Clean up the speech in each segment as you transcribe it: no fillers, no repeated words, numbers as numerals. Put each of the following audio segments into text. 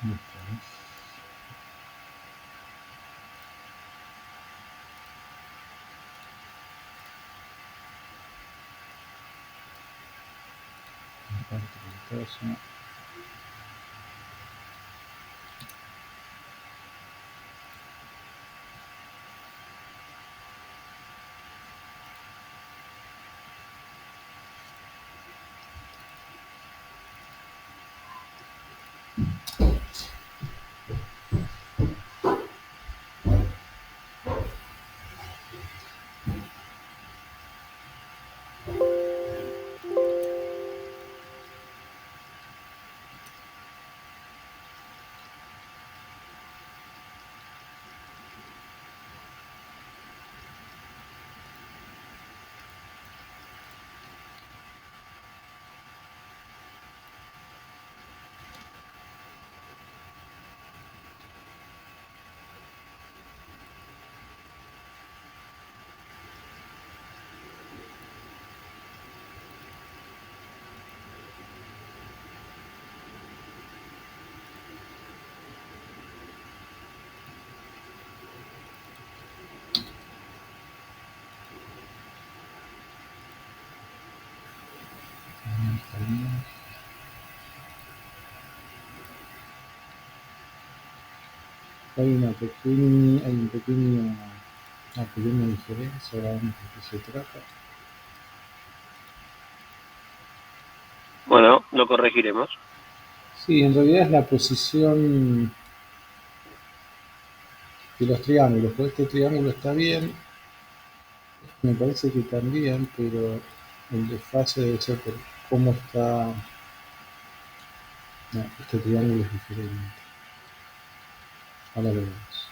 Mostramos. Comparto pantalla. Hay una pequeña diferencia, ahora vemos de qué se trata. Bueno, lo corregiremos. Sí, en realidad es la posición de los triángulos, pues este triángulo está bien, me parece que también, pero el desfase debe ser por cómo está. No, este triángulo es diferente. Ahora lo vemos.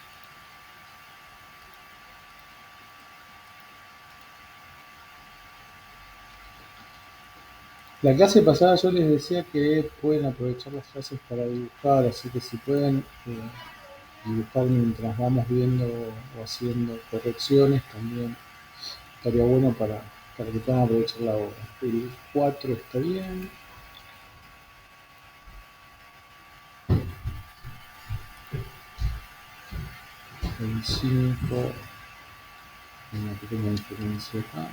La clase pasada yo les decía que pueden aprovechar las clases para dibujar, así que si pueden dibujar mientras vamos viendo o haciendo correcciones, también estaría bueno para que puedan aprovechar la obra. El 4 está bien. El 5, una pequeña diferencia acá.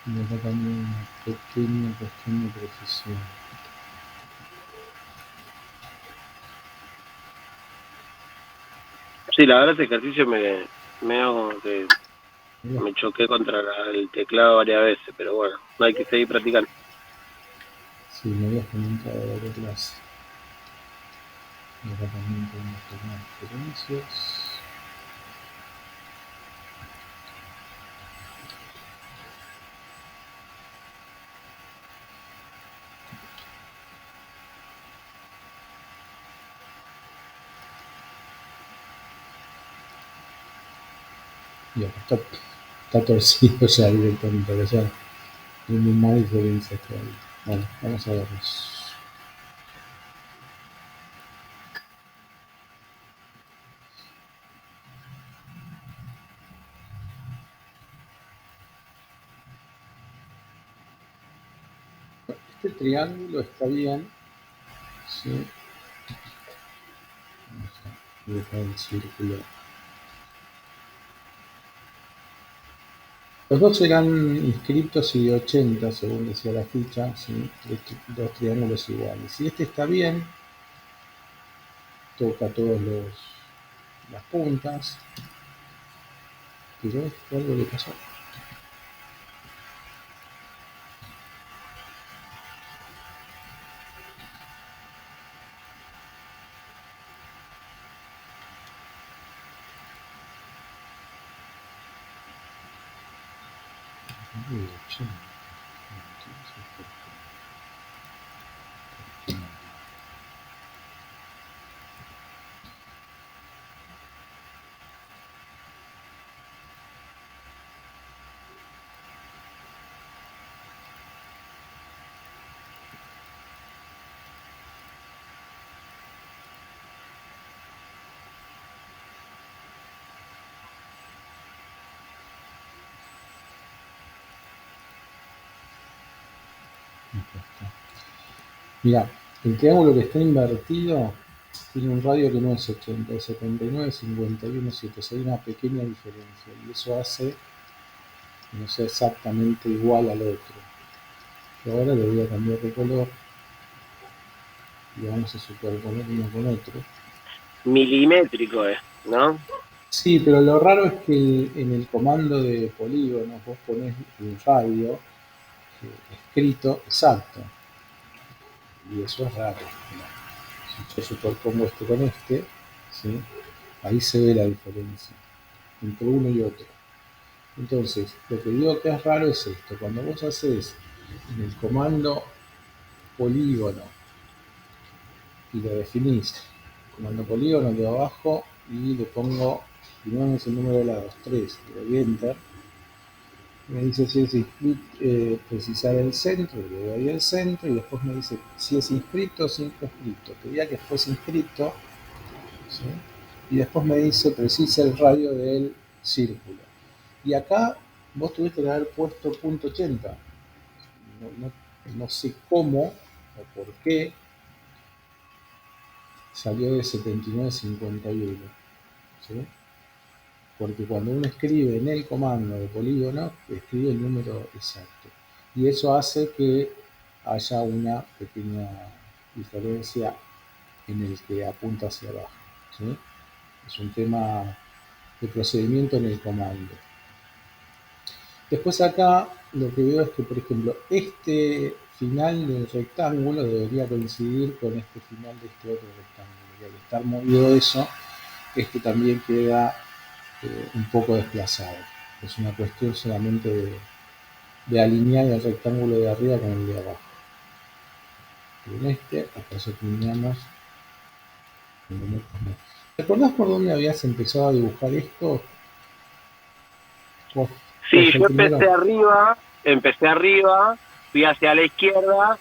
Y acá también una pequeña cuestión de precisión. Sí, la verdad este ejercicio me hago como que Mira, me choqué contra el teclado varias veces, pero bueno, no hay que seguir practicando. sí, me habías comentado de la clase. Y acá también podemos tomar diferencias. Y acá está torcido ya directamente, acá ya hay más diferencias todavía. Bueno, vamos a verlos. Este triángulo está bien, ¿sí? Vamos a dibujar el círculo. Los dos serán inscriptos y de 80, según decía la ficha, ¿sí? Dos triángulos iguales. Si este está bien, toca todas las puntas, pero esto algo le pasó. De 80. Mira, el triángulo que está invertido tiene un radio que no es 80, es 79, 51, 7. O sea, hay una pequeña diferencia y eso hace que no sea exactamente igual al otro. Yo ahora le voy a cambiar de color y vamos a superponer uno con otro. Milimétrico ¿no? Sí, pero lo raro es que en el comando de polígonos vos ponés el radio escrito exacto. Y eso es raro. Mirá, si yo superpongo este con este, ¿sí? Ahí se ve la diferencia entre uno y otro. Entonces, lo que digo que es raro es esto. Cuando vos haces en el comando polígono y lo definís, comando polígono le doy abajo y le pongo, primero es el número de lados, 3, le doy enter. Me dice si es precisar el centro, le doy el centro y después me dice si es inscrito o sin inscrito. Quería que fuese inscrito, ¿sí? Y después me dice precisa el radio del círculo. Y acá vos tuviste que haber puesto punto .80. No, no sé cómo o por qué salió de 79,51. ¿Sí? Porque cuando uno escribe en el comando de polígono, escribe el número exacto. Y eso hace que haya una pequeña diferencia en el que apunta hacia abajo. ¿Sí? Es un tema de procedimiento en el comando. Después acá lo que veo es que, por ejemplo, este final del rectángulo debería coincidir con este final de este otro rectángulo. Y al estar movido eso, este también queda un poco desplazado. Es una cuestión solamente de alinear el rectángulo de arriba con el de abajo. Y en este, acá ya terminamos. ¿Te acordás por dónde habías empezado a dibujar esto? ¿Cuál Sí, fue el yo primero? empecé arriba, fui hacia la izquierda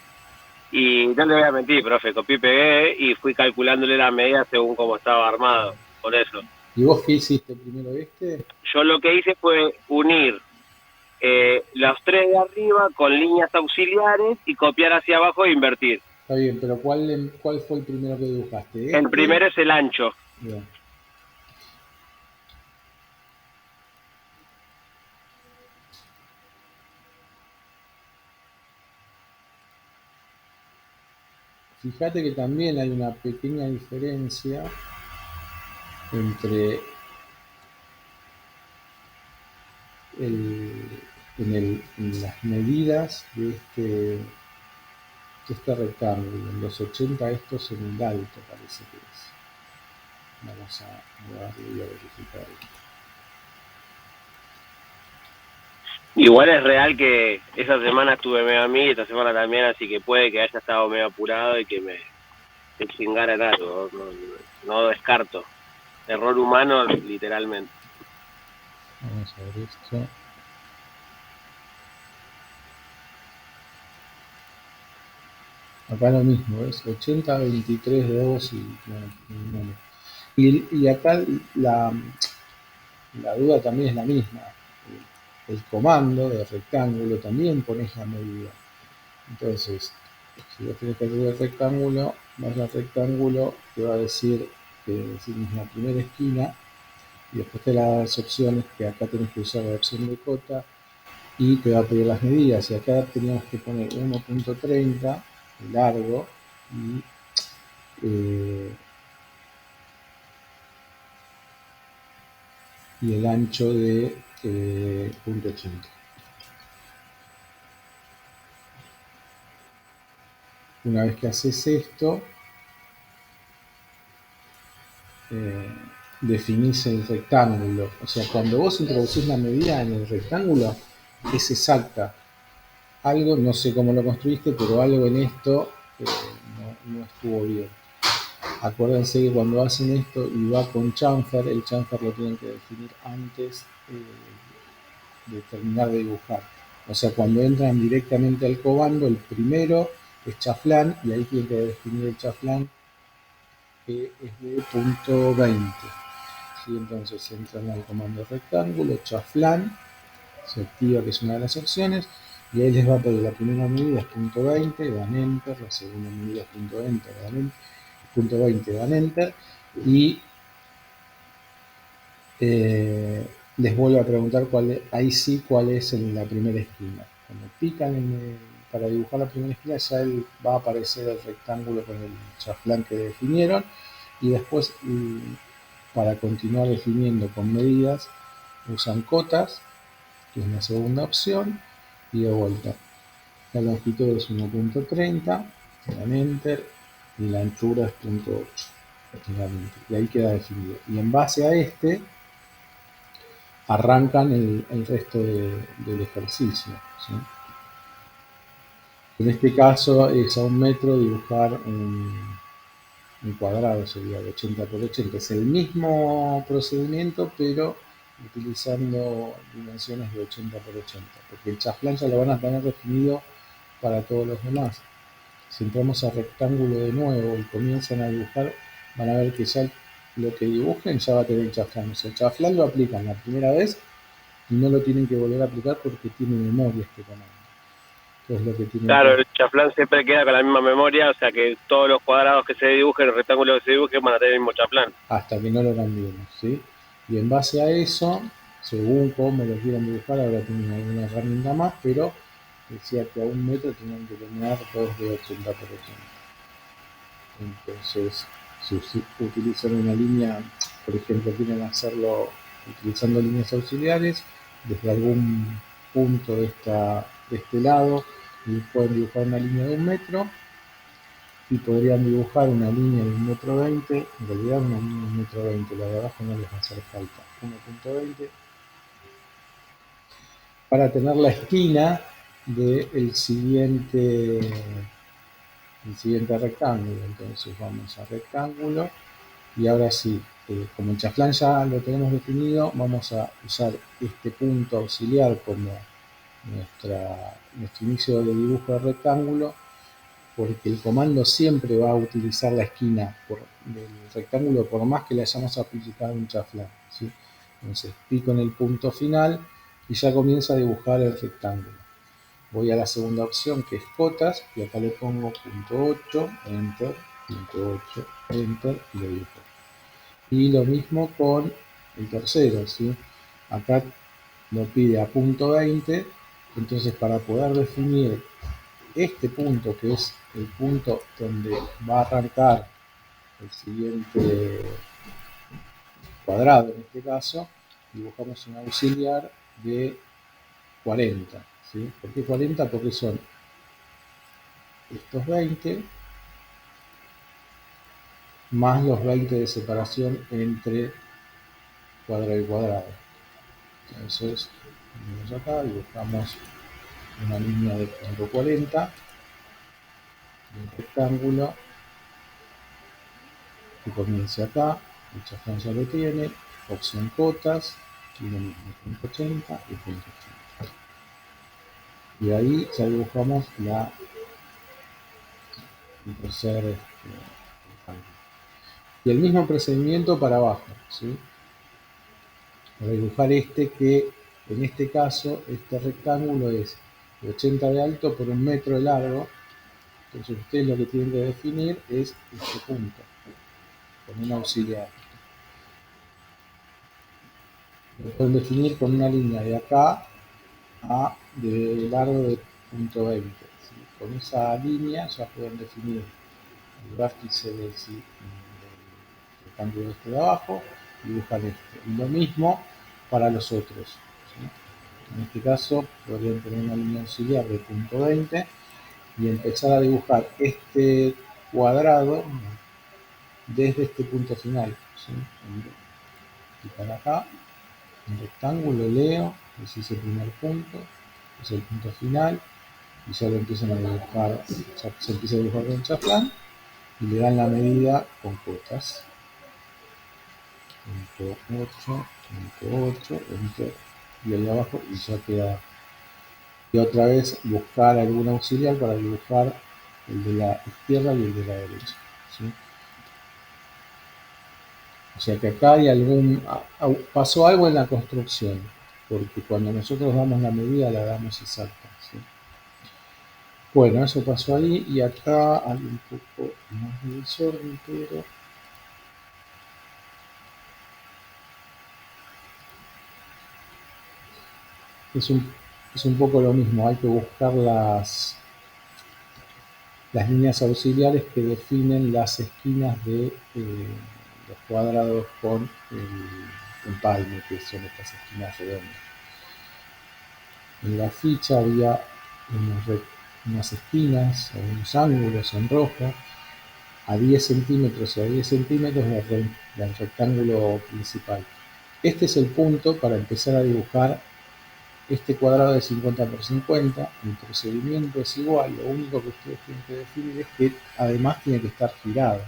y no le voy a mentir, profe, copié y pegué y fui calculándole la medida según cómo estaba armado, por eso. ¿Y vos qué hiciste primero este? Yo lo que hice fue unir los tres de arriba con líneas auxiliares y copiar hacia abajo e invertir. Está bien, pero ¿cuál fue el primero que dibujaste? El Este. primero es el ancho. Bien. Fíjate que también hay una pequeña diferencia entre en las medidas de este rectángulo. En los 80 esto es en el alto, parece que es. Vamos a darle y a verificar. Igual es real que esa semana estuve medio a mí, esta semana también, así que puede que haya estado medio apurado y que me chingara en algo. No descarto. Error humano, literalmente. Vamos a ver esto. Acá lo mismo, es 80, 23, 2 y acá la duda también es la misma. El comando de rectángulo también pones la medida. Entonces, si vos tenés que hacer el rectángulo, vas al rectángulo, te va a decir que decimos la primera esquina y después te da las opciones que acá tenés que usar la opción de cota y te va a pedir las medidas. Y acá teníamos que poner 1.30 de largo eh, y el ancho de .80. Una vez que haces esto, eh, definís el rectángulo. O sea, cuando vos introducís la medida en el rectángulo, es exacta. Algo, no sé cómo lo construiste, pero algo en esto no estuvo bien. Acuérdense que cuando hacen esto y va con chamfer, el chamfer lo tienen que definir antes de terminar de dibujar. O sea, cuando entran directamente al comando, el primero es chaflán y ahí tienen que definir el chaflán que es de punto 20. ¿Sí? Entonces entran al comando rectángulo, chaflán, se activa que es una de las opciones, y ahí les va a pedir la primera medida es punto 20, dan enter, la segunda medida es punto 20, dan enter, y les vuelvo a preguntar ahí sí cuál es la primera esquina. Cuando pican para dibujar la primera esquina ya va a aparecer el rectángulo con el chaflán que definieron, y después para continuar definiendo con medidas usan cotas, que es la segunda opción, y de vuelta. La longitud es 1.30, dan enter, y la anchura es 0.8. Y ahí queda definido. Y en base a arrancan el resto del ejercicio, ¿sí? En este caso es a 1 metro dibujar un cuadrado, sería de 80 por 80. Es el mismo procedimiento, pero utilizando dimensiones de 80 por 80, porque el chaflán ya lo van a tener definido para todos los demás. Si entramos a rectángulo de nuevo y comienzan a dibujar, van a ver que ya lo que dibujen ya va a tener el chaflán. O sea, el chaflán lo aplican la primera vez y no lo tienen que volver a aplicar porque tiene memoria este comando. Entonces lo que tienen Claro, que el chaflán siempre queda con la misma memoria, o sea que todos los cuadrados que se dibujen, los rectángulos que se dibujen van a tener el mismo chaflán. hasta que no lo cambiemos, ¿sí? Y en base a eso, según cómo lo quieran dibujar, ahora tienen alguna herramienta más, pero decía que a 1 metro tienen que tener dos de 80 por 80. Entonces, si utilizan una línea, por ejemplo, quieren hacerlo utilizando líneas auxiliares, desde algún punto de este lado, y pueden dibujar una línea de 1 metro, y podrían dibujar una línea de 1,20 m, en realidad una línea de 1,20 m, la de abajo no les va a hacer falta, 1,20, para tener la esquina del siguiente rectángulo. Entonces vamos a rectángulo, y ahora sí, como el chaflán ya lo tenemos definido, vamos a usar este punto auxiliar como nuestro inicio de dibujo de rectángulo, porque el comando siempre va a utilizar la esquina del rectángulo por más que le hayamos aplicado un chaflán, ¿sí? Entonces pico en el punto final y ya comienza a dibujar el rectángulo. Voy a la segunda opción, que es cotas, y acá le pongo punto 8, enter, punto 8, enter, y lo dibujo. Y lo mismo con el tercero, ¿sí? Acá lo pide a punto 20, entonces para poder definir este punto, que es el punto donde va a arrancar el siguiente cuadrado, en este caso, dibujamos un auxiliar de 40, ¿sí? ¿Por qué 40? Porque son estos 20 más los 20 de separación entre cuadrado y cuadrado. Entonces, venimos acá, dibujamos una línea de punto 40, un rectángulo que comience acá, el chaflán ya lo tiene, opción cotas, y lo mismo, punto 80 y punto 80. Y ahí ya dibujamos el tercer rectángulo. Y el mismo procedimiento para abajo, ¿sí? Para dibujar que en este caso, este rectángulo es de 80 de alto por 1 metro de largo. Entonces ustedes lo que tienen que definir es este punto, con un auxiliar. Lo pueden definir con una línea de acá de largo de punto 20. ¿Sí? Con esa línea ya pueden definir el vértice del rectángulo este de abajo, y dibujan este. Y lo mismo para los otros, ¿sí? En este caso podrían tener una línea auxiliar de punto 20 y empezar a dibujar este cuadrado desde este punto final, ¿sí? Clicar acá, un rectángulo, leo, ese es el primer punto, es el punto final, y ya lo empiezan a dibujar, ya se empieza a dibujar con chaflán, y le dan la medida con cotas. Punto 8, punto 8, enter, y ahí abajo, y ya queda. Y otra vez buscar algún auxiliar para dibujar el de la izquierda y el de la derecha, ¿sí? O sea que acá hay pasó algo en la construcción, porque cuando nosotros damos la medida la damos exacta, ¿sí? Bueno, eso pasó ahí y acá hay un poco más de desorden, pero es un poco lo mismo. Hay que buscar las líneas auxiliares que definen las esquinas de los cuadrados con el empalme, que son estas esquinas redondas. En la ficha había unas esquinas o unos ángulos en rojo a 10 centímetros y a 10 centímetros del rectángulo principal. Este es el punto para empezar a dibujar este cuadrado de 50 por 50. El procedimiento es igual, lo único que ustedes tienen que definir es que además tiene que estar girado.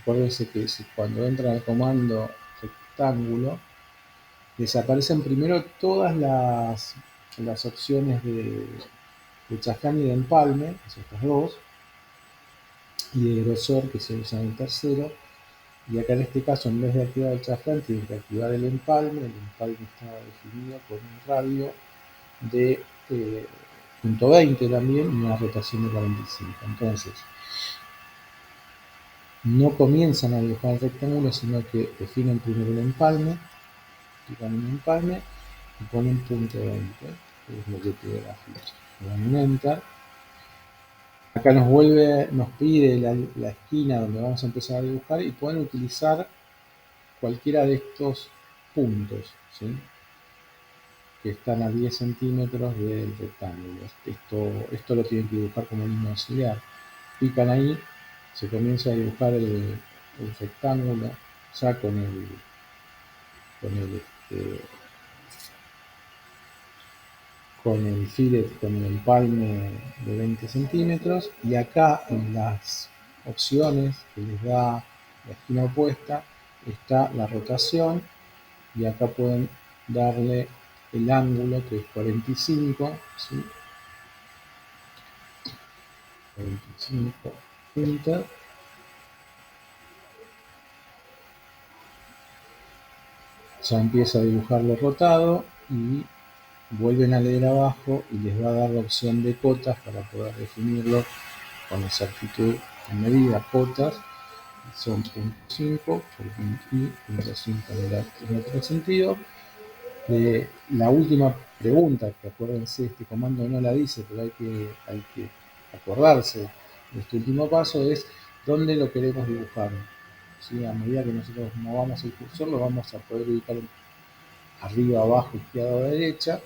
Acuérdense que cuando entra el comando rectángulo, desaparecen primero todas las opciones de chaflán y de empalme, que son estas dos, y de grosor, que se usa en el tercero. Y acá en este caso, en vez de activar el chaflán, tienen que activar el empalme. El empalme está definido con un radio de .20 también y una rotación de 45. Entonces, no comienzan a dibujar el rectángulo, sino que definen primero el empalme, activan un empalme y ponen .20, que es lo que queda la ficha. Le dan un enter. Acá nos pide la esquina donde vamos a empezar a dibujar y pueden utilizar cualquiera de estos puntos, ¿sí? Que están a 10 centímetros del rectángulo. Esto lo tienen que dibujar como línea auxiliar. Pican ahí, se comienza a dibujar el rectángulo ya con el, este, con el fillet, con el empalme de 20 centímetros, y acá en las opciones que les da la esquina opuesta está la rotación, y acá pueden darle el ángulo, que es 45, ¿sí? 45, enter. Ya empieza a dibujarlo rotado y vuelven a leer abajo y les va a dar la opción de cotas para poder definirlo con exactitud en medida. Cotas son 0.5 por 0.5 en otro sentido. La última pregunta, que acuérdense, este comando no la dice, pero hay que acordarse de este último paso, es dónde lo queremos dibujar. ¿Sí? A medida que nosotros movamos el cursor, lo vamos a poder ubicar arriba, abajo, izquierda o derecha.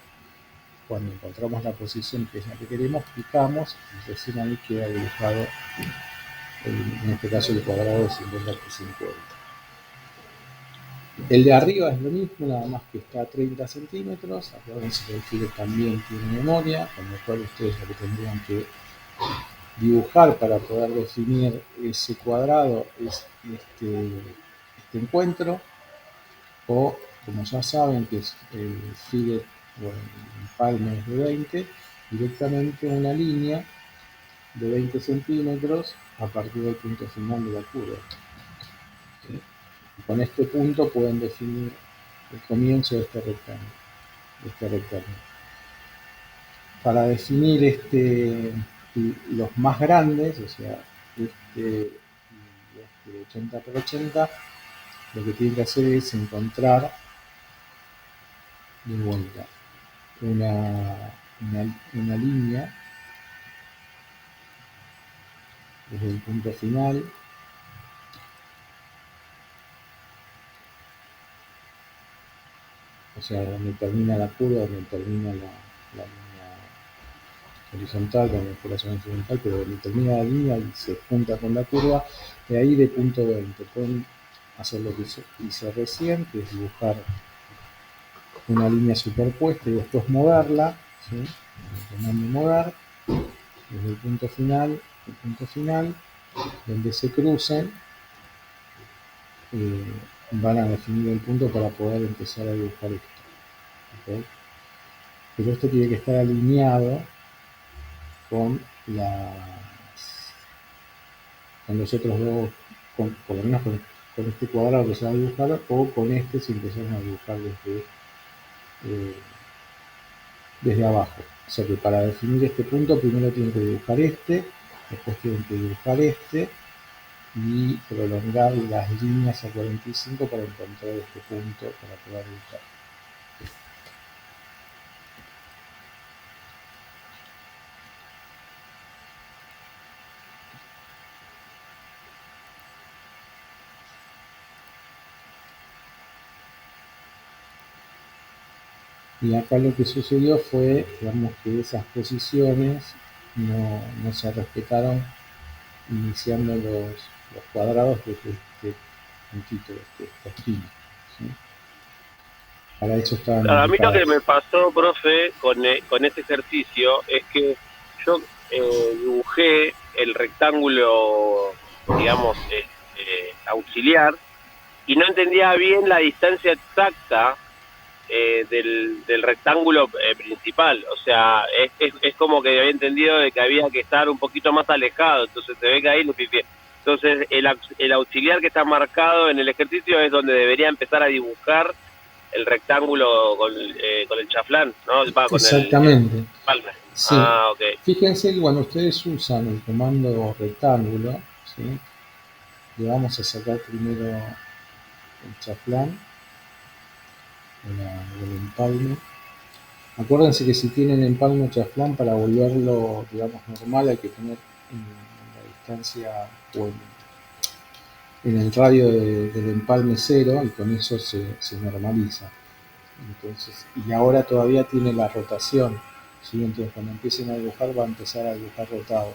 Cuando encontramos la posición que es la que queremos, picamos y recién ahí queda dibujado, en este caso, el cuadrado de 50 por 50. El de arriba es lo mismo, nada más que está a 30 centímetros. Acuérdense que el fillet también tiene memoria, con lo cual ustedes lo que tendrían que dibujar para poder definir ese cuadrado es este encuentro, o como ya saben que es el fillet o el empalme es de 20, directamente una línea de 20 centímetros a partir del punto final de la curva. ¿Sí? Y con este punto pueden definir el comienzo de este rectángulo. Para definir los más grandes, o sea, este y este 80 por 80, lo que tienen que hacer es encontrar de vuelta una línea desde el punto final, o sea, donde termina la curva, donde termina la línea horizontal, donde fue la zona horizontal, pero donde termina la línea y se junta con la curva, de ahí de punto 20. Pueden hacer lo que hice recién, que es dibujar una línea superpuesta y después moverla, ¿sí? El comando mover, desde el punto final, donde se crucen, eh, van a definir el punto para poder empezar a dibujar esto. ¿Okay? Pero esto tiene que estar alineado con los otros dos, por lo menos con este cuadrado que se va a dibujar, o con este si empezamos a dibujar desde abajo. O sea que para definir este punto primero tienen que dibujar este, después tienen que dibujar este y prolongar las líneas a 45 para encontrar este punto para poder dibujar. Y acá lo que sucedió fue, digamos, que esas posiciones no se respetaron iniciando los cuadrados desde este puntito, desde esta esquina, ¿sí? Para eso estaban A mí lo que indicadas. me pasó, profe, con este ejercicio es que yo dibujé el rectángulo, digamos, auxiliar y no entendía bien la distancia exacta del rectángulo principal. O sea, es como que había entendido de que había que estar un poquito más alejado, entonces se ve que ahí le pifié. Entonces, el auxiliar que está marcado en el ejercicio es donde debería empezar a dibujar el rectángulo con el chaflán, ¿no? Va con el Exactamente, palme. sí. Ah, ok. Fíjense que cuando ustedes usan el comando rectángulo, ¿sí? Le vamos a sacar primero el chaflán, el empalme. Acuérdense que si tienen empalme o chaflán, para volverlo, digamos, normal hay que tener en la distancia o en el radio del empalme cero y con eso se normaliza. Entonces, y ahora todavía tiene la rotación, ¿sí? Entonces cuando empiecen a dibujar va a empezar a dibujar rotado.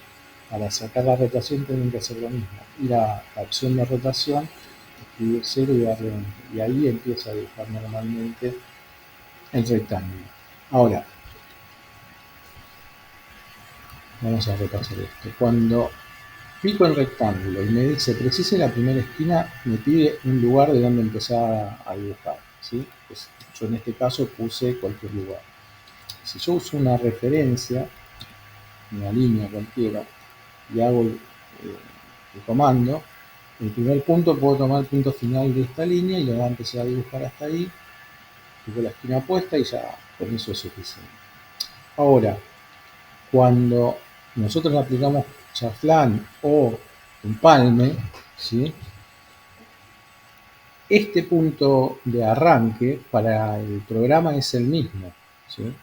Para sacar la rotación tienen que hacer lo mismo, ir a la opción de rotación, escribir cero y darle enter. Y ahí empieza a dibujar normalmente el rectángulo. Ahora, vamos a repasar esto. Cuando pico en rectángulo y me dice precise la primera esquina, me pide un lugar de donde empezar a dibujar, ¿sí? Pues yo en este caso puse cualquier lugar. Si yo uso una referencia, una línea cualquiera, y hago el comando, el primer punto puedo tomar el punto final de esta línea y lo voy a empezar a dibujar hasta ahí, tengo la esquina puesta y ya con eso es suficiente. Ahora, cuando nosotros le aplicamos chaflán o empalme, ¿sí? Este punto de arranque para el programa es el mismo, ¿sí?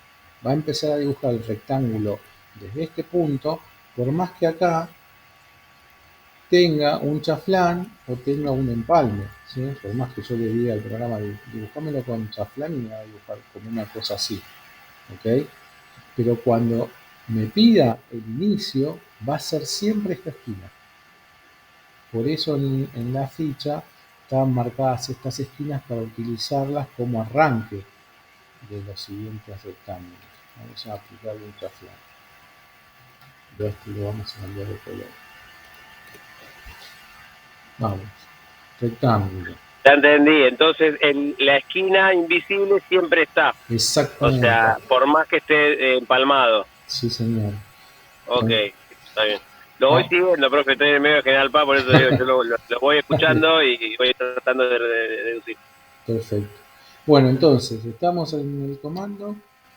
Va a empezar a dibujar el rectángulo desde este punto, por más que acá tenga un chaflán o tenga un empalme, ¿sí? Por más que yo le diga al programa dibujámelo con chaflán y me va a dibujar como una cosa así, ¿ok? Pero cuando me pida el inicio, va a ser siempre esta esquina. Por eso en la ficha estaban marcadas estas esquinas para utilizarlas como arranque de los siguientes rectángulos. Vamos a aplicarle un chaflán. De este lo vamos a cambiar de color. Vamos, rectángulo. Ya entendí. Entonces, la esquina invisible siempre está. O Exactamente. sea, por más que esté empalmado. Sí, señor. Ok, Con- está bien. Lo voy ah, siguiendo, profe, estoy en el medio de General Paz, por eso digo, yo lo voy escuchando y voy tratando de deducir. perfecto. Bueno, entonces, estamos en el comando.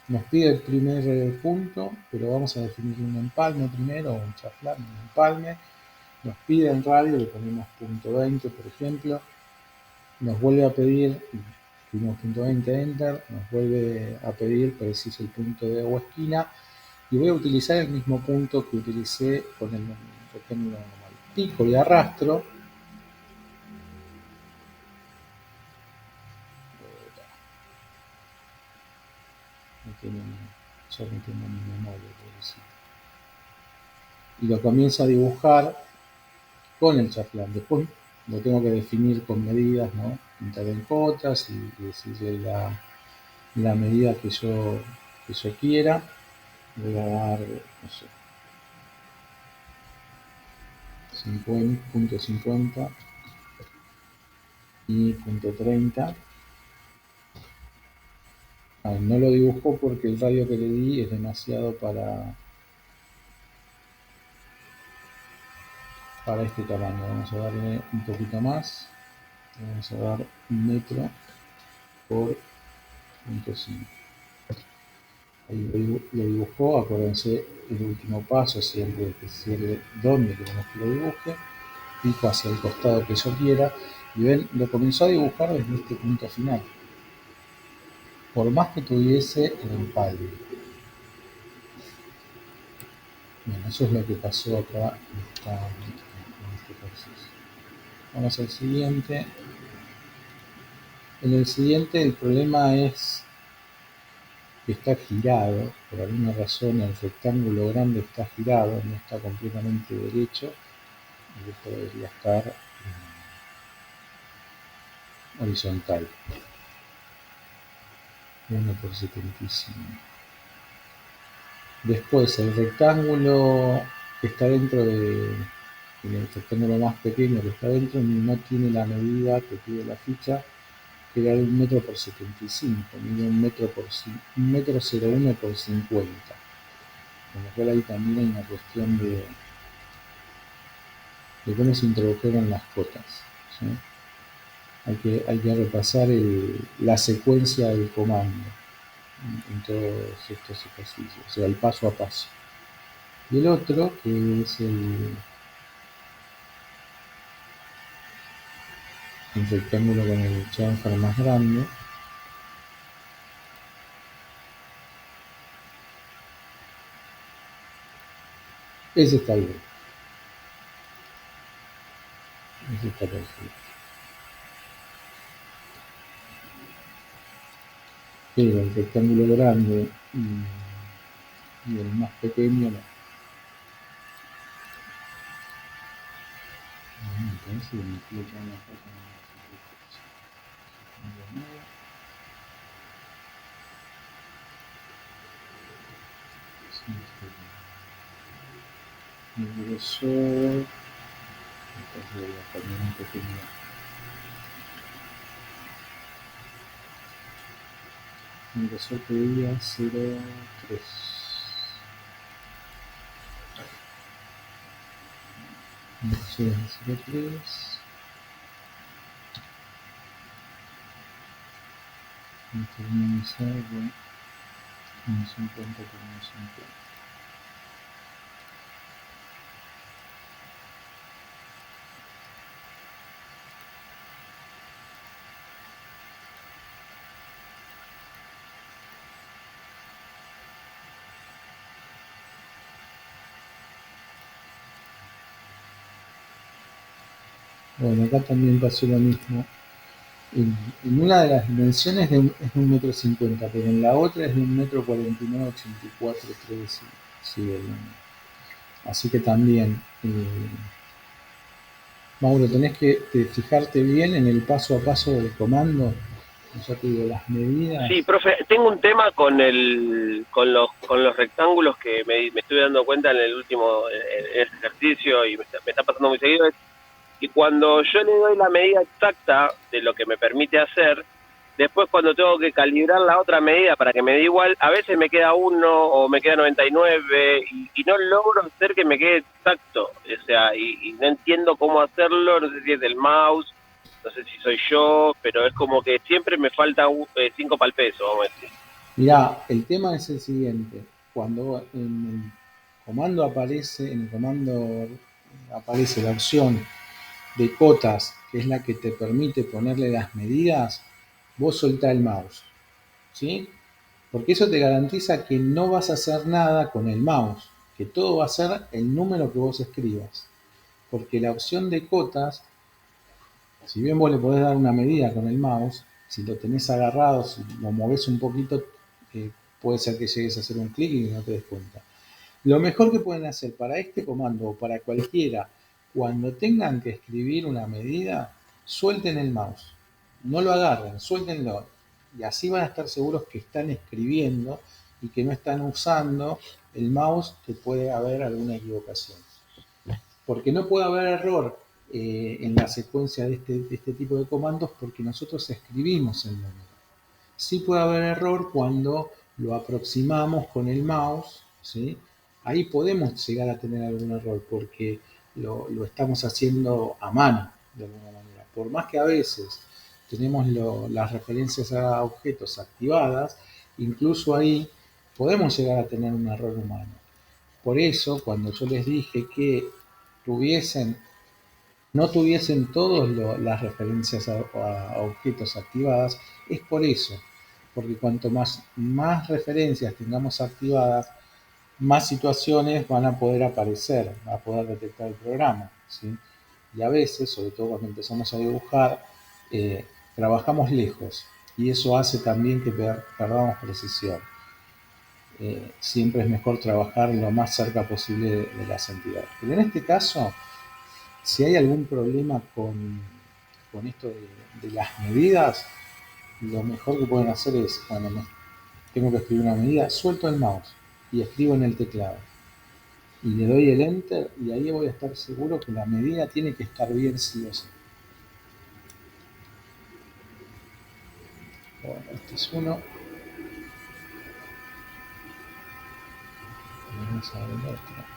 Nos pide el primer punto, pero vamos a definir un empalme primero, o un chaflán, un empalme. Nos pide en radio, le ponemos punto 20, por ejemplo. Nos vuelve a pedir, escribimos punto 20, enter. Nos vuelve a pedir preciso el punto de o esquina. Y voy a utilizar el mismo punto que utilicé con el rectángulo normal. Pico y arrastro. No tiene, ya no tengo mi memoria, pobrecito. Y lo comienzo a dibujar con el chaflán. Después lo tengo que definir con medidas, ¿no? Pintar en cotas y decirle la medida que yo quiera. Voy a dar, no sé, 50, y punto 30. No lo dibujo porque el radio que le di es demasiado para este tamaño. Vamos a darle un poquito más. Vamos a dar 1 metro por 0.5. Ahí lo dibujó, acuérdense, el último paso siempre es decirle dónde queremos que lo dibuje, pico hacia el costado que yo quiera, y ven, lo comenzó a dibujar desde este punto final, por más que tuviese el empalme. Bueno, eso es lo que pasó acá en este ejercicio. Vamos al siguiente. En el siguiente el problema es que está girado, por alguna razón el rectángulo grande está girado, no está completamente derecho, y esto debería estar horizontal, 1 por 75. Después el rectángulo que está dentro el rectángulo más pequeño que está dentro no tiene la medida que pide la ficha, que era de 1 m por 75, mide 1 m por 50, con lo cual ahí también hay una cuestión de cómo se introdujeron las cotas, ¿sí? Hay que repasar la secuencia del comando en todos estos ejercicios, o sea, el paso a paso. Y el otro, que es el rectángulo con el chamfer más grande, ese está bien, ese está perfecto. Pero el rectángulo grande y el más pequeño no. Entonces me equivoco una cosa el grosor, entonces voy a poner un pequeño. El grosor pedía 0,3. Entonces 0,3. Terminalizar de 1,50 por 1,50. Bueno, acá también pasó lo mismo. En una de las dimensiones es de 1,50 m, pero en la otra es de 1,49 m 84, 3, sigue el número. Así que también, Mauro, tenés que fijarte bien en el paso a paso del comando. Ya te digo, las medidas. Sí, profe, tengo un tema con los rectángulos que me estuve dando cuenta en el último en este ejercicio y me está pasando muy seguido, es que cuando yo le doy la medida exacta de lo que me permite hacer, después cuando tengo que calibrar la otra medida para que me dé igual, a veces me queda 1 o me queda 99 y no logro hacer que me quede exacto. O sea, y no entiendo cómo hacerlo, no sé si es del mouse, no sé si soy yo, pero es como que siempre me falta 5 para el peso, vamos a decir. Mirá, el tema es el siguiente. Cuando en el comando aparece la opción de cotas, que es la que te permite ponerle las medidas, vos soltá el mouse, ¿sí? Porque eso te garantiza que no vas a hacer nada con el mouse, que todo va a ser el número que vos escribas. Porque la opción de cotas, si bien vos le podés dar una medida con el mouse, si lo tenés agarrado, si lo movés un poquito, puede ser que llegues a hacer un clic y no te des cuenta. Lo mejor que pueden hacer para este comando o para cualquiera, cuando tengan que escribir una medida, suelten el mouse. No lo agarren, suéltenlo. Y así van a estar seguros que están escribiendo y que no están usando el mouse, que puede haber alguna equivocación. Porque no puede haber error en la secuencia de este tipo de comandos porque nosotros escribimos el número. Sí puede haber error cuando lo aproximamos con el mouse, ¿sí? Ahí podemos llegar a tener algún error porque lo estamos haciendo a mano, de alguna manera. Por más que a veces tenemos las referencias a objetos activadas, incluso ahí podemos llegar a tener un error humano. Por eso, cuando yo les dije que tuviesen, no tuviesen todas las referencias a objetos activadas, es por eso, porque cuanto más referencias tengamos activadas, más situaciones van a poder aparecer, va a poder detectar el programa, ¿sí? Y a veces, sobre todo cuando empezamos a dibujar, trabajamos lejos y eso hace también que perdamos precisión. Siempre es mejor trabajar lo más cerca posible de las entidades. Pero en este caso, si hay algún problema con esto de las medidas, lo mejor que pueden hacer es, cuando tengo que escribir una medida, suelto el mouse y escribo en el teclado. Y le doy el enter y ahí voy a estar seguro que la medida tiene que estar bien sí o sí. Bueno, este es uno. Vamos a ver el otro.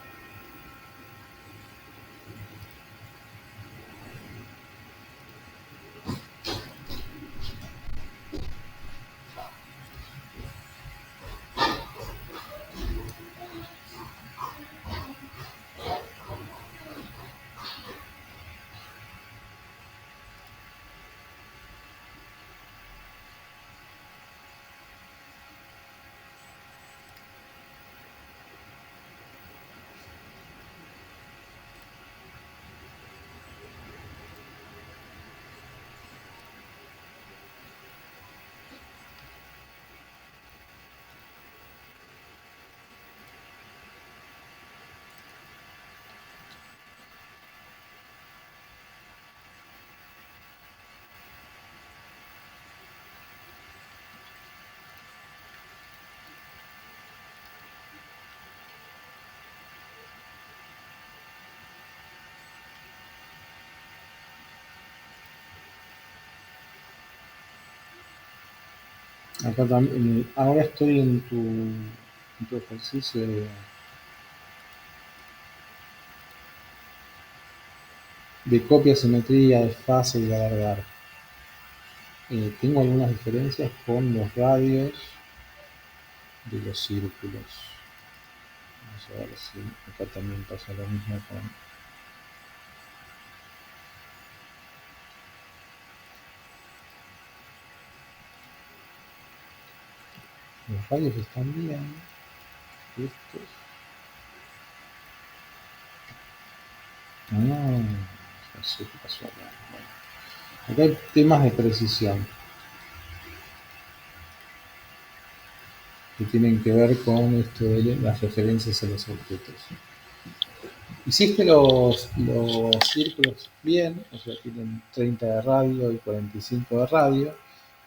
Acá también, ahora estoy en tu ejercicio de copia, simetría, desfase y alargar. Tengo algunas diferencias con los radios de los círculos. Vamos a ver si acá también pasa lo mismo con... Los radios están bien. Estos... No sé qué pasó acá. Bueno, acá hay temas de precisión que tienen que ver con esto de las referencias a los objetos. Hiciste los círculos bien, o sea, tienen 30 de radio y 45 de radio,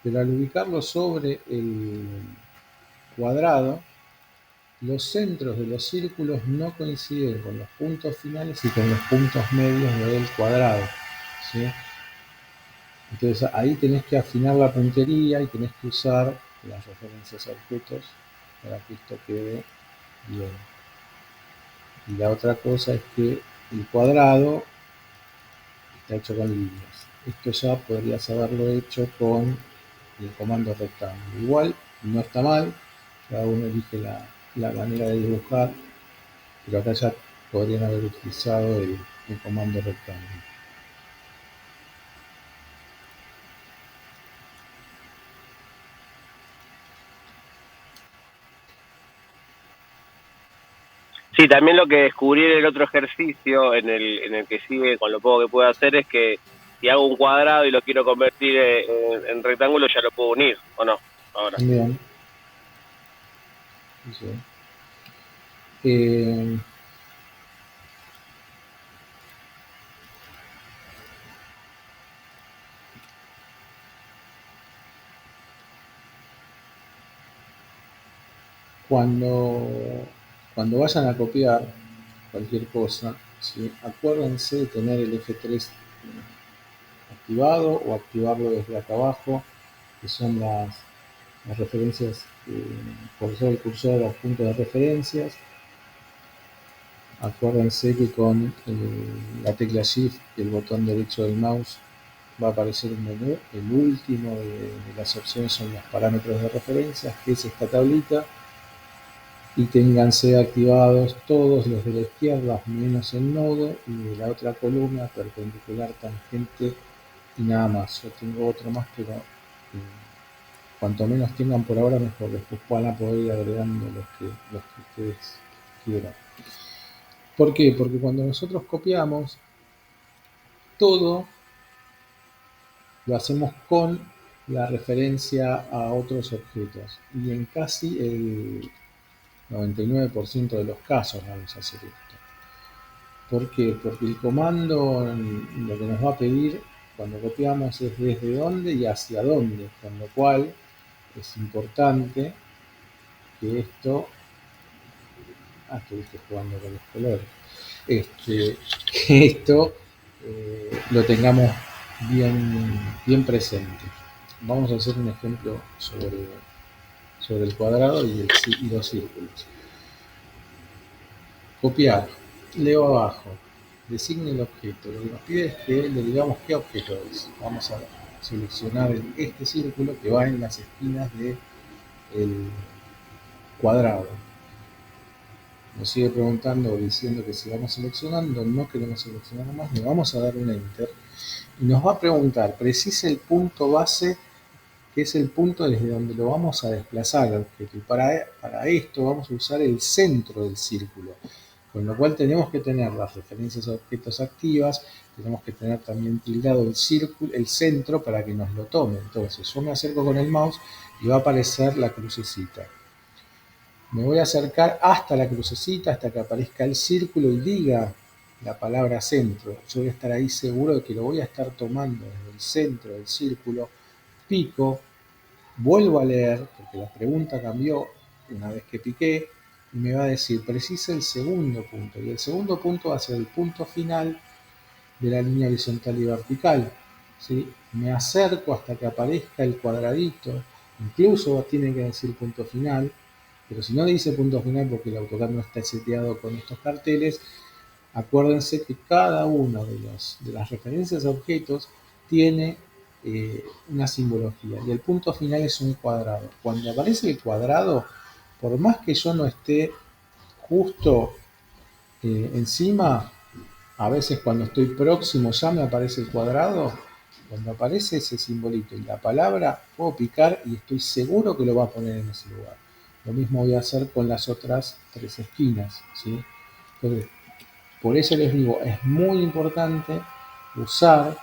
pero al ubicarlo sobre el cuadrado, los centros de los círculos no coinciden con los puntos finales y con los puntos medios del cuadrado, ¿sí? Entonces ahí tenés que afinar la puntería y tenés que usar las referencias a objetos para que esto quede bien. Y la otra cosa es que el cuadrado está hecho con líneas. Esto ya podrías haberlo hecho con el comando rectángulo. Igual no está mal, cada uno elige la manera de dibujar, pero acá ya podrían haber utilizado el comando rectángulo. Sí, también lo que descubrí en el otro ejercicio, en el que sigue con lo poco que puedo hacer, es que si hago un cuadrado y lo quiero convertir en rectángulo, ya lo puedo unir, ¿o no? Ahora. Bien. Sí. Eh, cuando, cuando vayan a copiar cualquier cosa, ¿sí? Acuérdense de tener el F3 activado o activarlo desde acá abajo, que son las referencias, por ser el cursor de los puntos de referencias. Acuérdense que con la tecla Shift y el botón derecho del mouse va a aparecer un menú. El último de las opciones son los parámetros de referencia, que es esta tablita. y ténganse activados todos los de la izquierda menos el nodo y de la otra columna perpendicular tangente y nada más. Yo tengo otro más, pero cuanto menos tengan por ahora mejor, después van a poder ir agregando los que ustedes quieran. ¿Por qué? Porque cuando nosotros copiamos, todo lo hacemos con la referencia a otros objetos y en casi el 99% de los casos vamos a hacer esto. ¿Por qué? Porque el comando lo que nos va a pedir cuando copiamos es desde dónde y hacia dónde, con lo cual es importante que esto... estuviste jugando con los colores. Que esto lo tengamos bien presente. Vamos a hacer un ejemplo sobre el cuadrado y los círculos. Copiar. Leo abajo. Designe el objeto. Lo que nos pide es que le digamos qué objeto es. Vamos a seleccionar este círculo que va en las esquinas del cuadrado. Nos sigue preguntando o diciendo que sigamos seleccionando, no queremos seleccionar más, le vamos a dar un enter y nos va a preguntar, precisa el punto base, que es el punto desde donde lo vamos a desplazar al objeto, y para esto vamos a usar el centro del círculo, con lo cual tenemos que tener las referencias a objetos activas, tenemos que tener también tildado el círculo, el centro para que nos lo tome. Entonces yo me acerco con el mouse y va a aparecer la crucecita. Me voy a acercar hasta la crucecita, hasta que aparezca el círculo y diga la palabra centro. Yo voy a estar ahí seguro de que lo voy a estar tomando desde el centro del círculo. Pico, vuelvo a leer, porque la pregunta cambió una vez que piqué, y me va a decir, precisa el segundo punto. Y el segundo punto va a ser el punto final de la línea horizontal y vertical. ¿Sí? Me acerco hasta que aparezca el cuadradito, incluso tiene que decir punto final. Pero si no dice punto final porque el AutoCAD no está seteado con estos carteles, acuérdense que cada una de las referencias a objetos tiene una simbología y el punto final es un cuadrado. Cuando aparece el cuadrado, por más que yo no esté justo encima, a veces cuando estoy próximo ya me aparece el cuadrado. Cuando aparece ese simbolito y la palabra, puedo picar y estoy seguro que lo va a poner en ese lugar. Lo mismo voy a hacer con las otras tres esquinas, ¿sí? Entonces, por eso les digo, es muy importante usar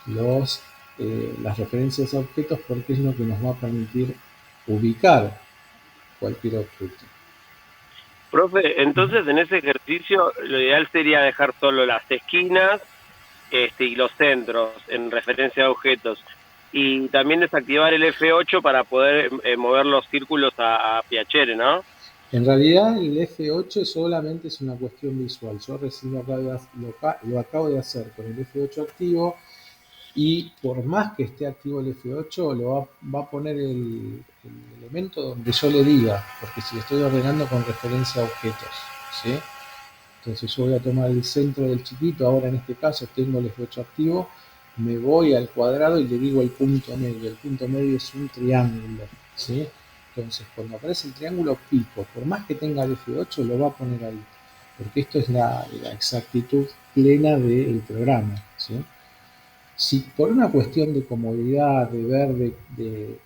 las referencias a objetos porque es lo que nos va a permitir ubicar cualquier objeto. Profe, entonces en ese ejercicio lo ideal sería dejar solo las esquinas y los centros en referencia a objetos. Y también desactivar el F8 para poder mover los círculos a Piacere, ¿no? En realidad el F8 solamente es una cuestión visual. Yo recién lo acabo de hacer con el F8 activo y por más que esté activo el F8 va a poner el elemento donde yo le diga, porque si lo estoy ordenando con referencia a objetos, ¿sí? Entonces yo voy a tomar el centro del chiquito, ahora en este caso tengo el F8 activo, me voy al cuadrado y le digo el punto medio. El punto medio es un triángulo, ¿sí? Entonces cuando aparece el triángulo pico, por más que tenga el F8 lo va a poner ahí, porque esto es la exactitud plena del programa, ¿sí? Si por una cuestión de comodidad, de ver, de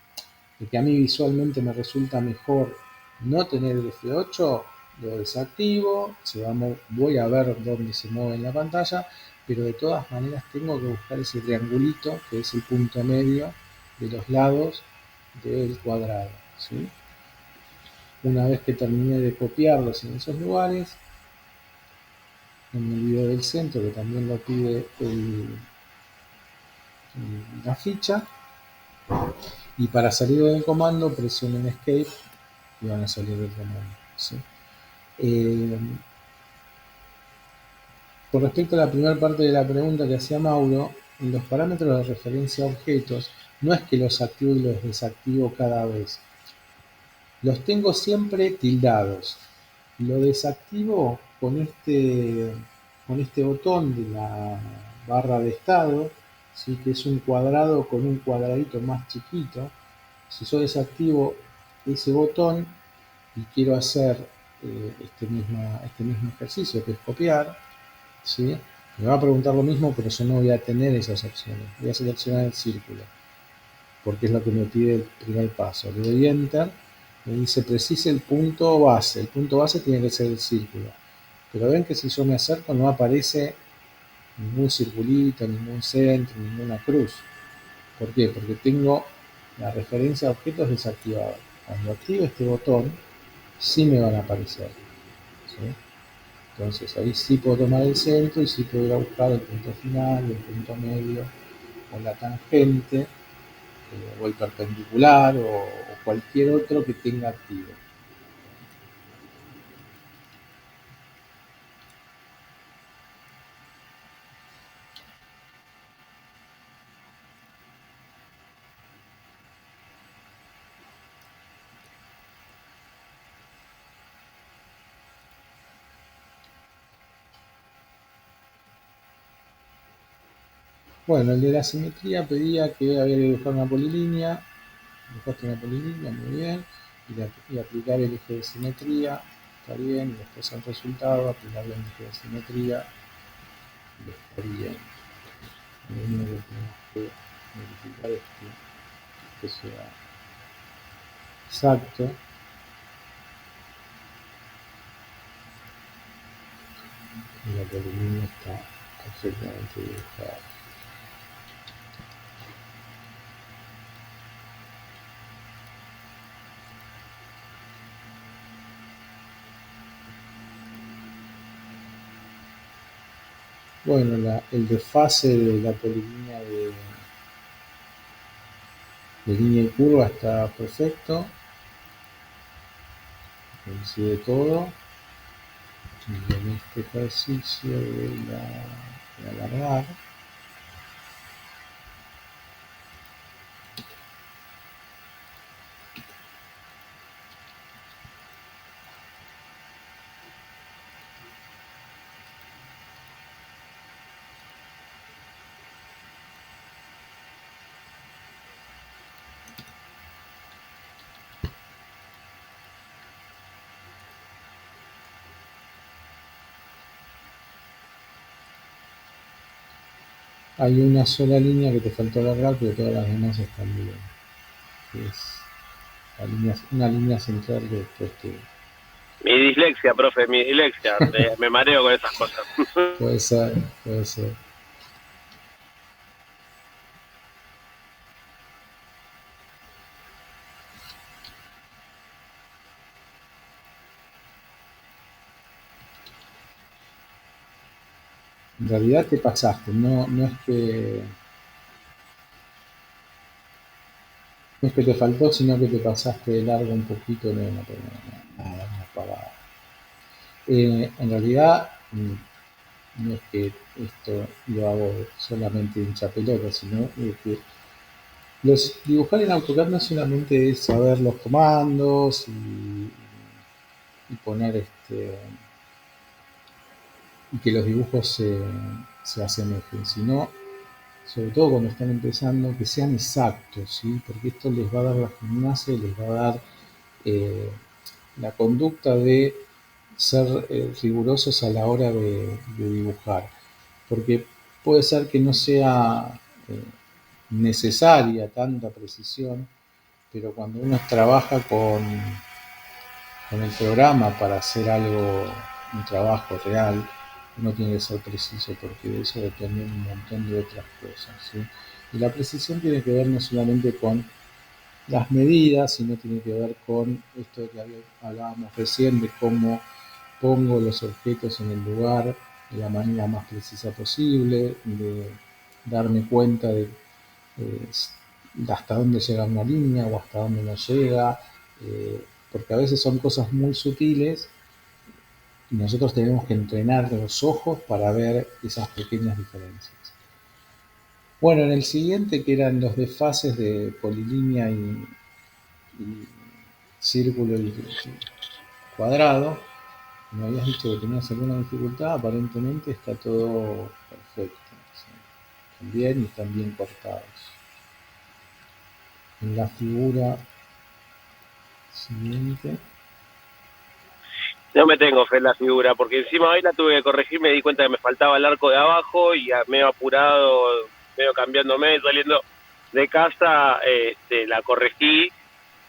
que a mí visualmente me resulta mejor no tener el F8, lo desactivo, voy a ver dónde se mueve en la pantalla, pero de todas maneras tengo que buscar ese triangulito que es el punto medio de los lados del cuadrado, ¿sí? Una vez que terminé de copiarlos en esos lugares, no me olvido del centro que también lo pide la ficha, y para salir del comando presionen Escape y van a salir del comando, ¿sí? Con respecto a la primera parte de la pregunta que hacía Mauro, en los parámetros de referencia a objetos, no es que los activo y los desactivo cada vez. Los tengo siempre tildados. Lo desactivo con este botón de la barra de estado, ¿sí? Que es un cuadrado con un cuadradito más chiquito. Si yo desactivo ese botón y quiero hacer este mismo ejercicio, que es copiar, ¿sí? Me va a preguntar lo mismo, pero yo no voy a tener esas opciones. Voy a seleccionar el círculo, porque es lo que me pide el primer paso. Le doy Enter, me dice precise el punto base. El punto base tiene que ser el círculo. Pero ven que si yo me acerco no aparece ningún circulito, ningún centro, ninguna cruz. ¿Por qué? Porque tengo la referencia a objetos desactivada. Cuando active este botón, sí me van a aparecer, ¿sí? Entonces ahí sí puedo tomar el centro y sí puedo ir a buscar el punto final, el punto medio, o la tangente, o el perpendicular, o cualquier otro que tenga activo. Bueno, el de la simetría pedía que había que dibujar una polilínea. Dibujaste una polilínea, muy bien. Y aplicar el eje de simetría, está bien. Y después el resultado, aplicar el eje de simetría, y está bien. Lo único que tenemos que verificar es que sea exacto. Y la polilínea está perfectamente dibujada. Bueno, el desfase de la polilínea de línea y curva está perfecto, coincide todo. Y en este ejercicio de alargar, hay una sola línea que te faltó alargar, pero todas las demás están bien. Es una línea central que después Mi dislexia, profe, mi dislexia. Me mareo con esas cosas. puede ser, puede ser. En realidad te pasaste, no es que te faltó, sino que te pasaste de largo un poquito, nada, una pavada. En realidad, no es que esto lo hago solamente de hincha pelota, sino que dibujar en AutoCAD no solamente es saber los comandos y poner y que los dibujos se asemejen, sino sobre todo cuando están empezando, que sean exactos, ¿sí? Porque esto les va a dar la gimnasia y les va a dar eh, la conducta de ser rigurosos a la hora de dibujar. Porque puede ser que no sea necesaria tanta precisión, pero cuando uno trabaja con el programa para hacer algo, un trabajo real, uno tiene que ser preciso porque de eso dependen un montón de otras cosas, ¿sí? Y la precisión tiene que ver no solamente con las medidas, sino tiene que ver con esto que hablábamos recién de cómo pongo los objetos en el lugar de la manera más precisa posible, de darme cuenta de eh, hasta dónde llega una línea o hasta dónde no llega, porque a veces son cosas muy sutiles y nosotros tenemos que entrenar los ojos para ver esas pequeñas diferencias. Bueno, en el siguiente, que eran los desfases de polilínea y círculo y cuadrado, me habías dicho que tenías alguna dificultad, aparentemente está todo perfecto, ¿sí? Están bien y están bien cortados. En la figura siguiente. No me tengo fe en la figura, porque encima hoy la tuve que corregir, me di cuenta que me faltaba el arco de abajo y medio apurado, medio cambiándome, saliendo de casa, la corregí,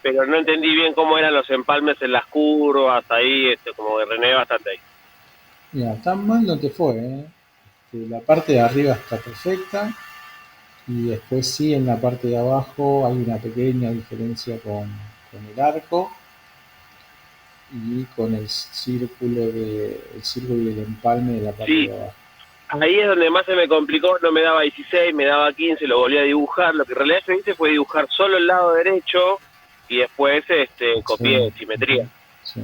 pero no entendí bien cómo eran los empalmes en las curvas, ahí, como que renegué bastante ahí. Mira, tan mal no te fue, ¿eh? La parte de arriba está perfecta y después sí en la parte de abajo hay una pequeña diferencia con el arco y con el círculo y el empalme de la parte Sí, de abajo. ahí es donde más se me complicó, no me daba 16, me daba 15, lo volví a dibujar. Lo que en realidad yo hice fue dibujar solo el lado derecho y después Sí, copié simetría. ujú, sí.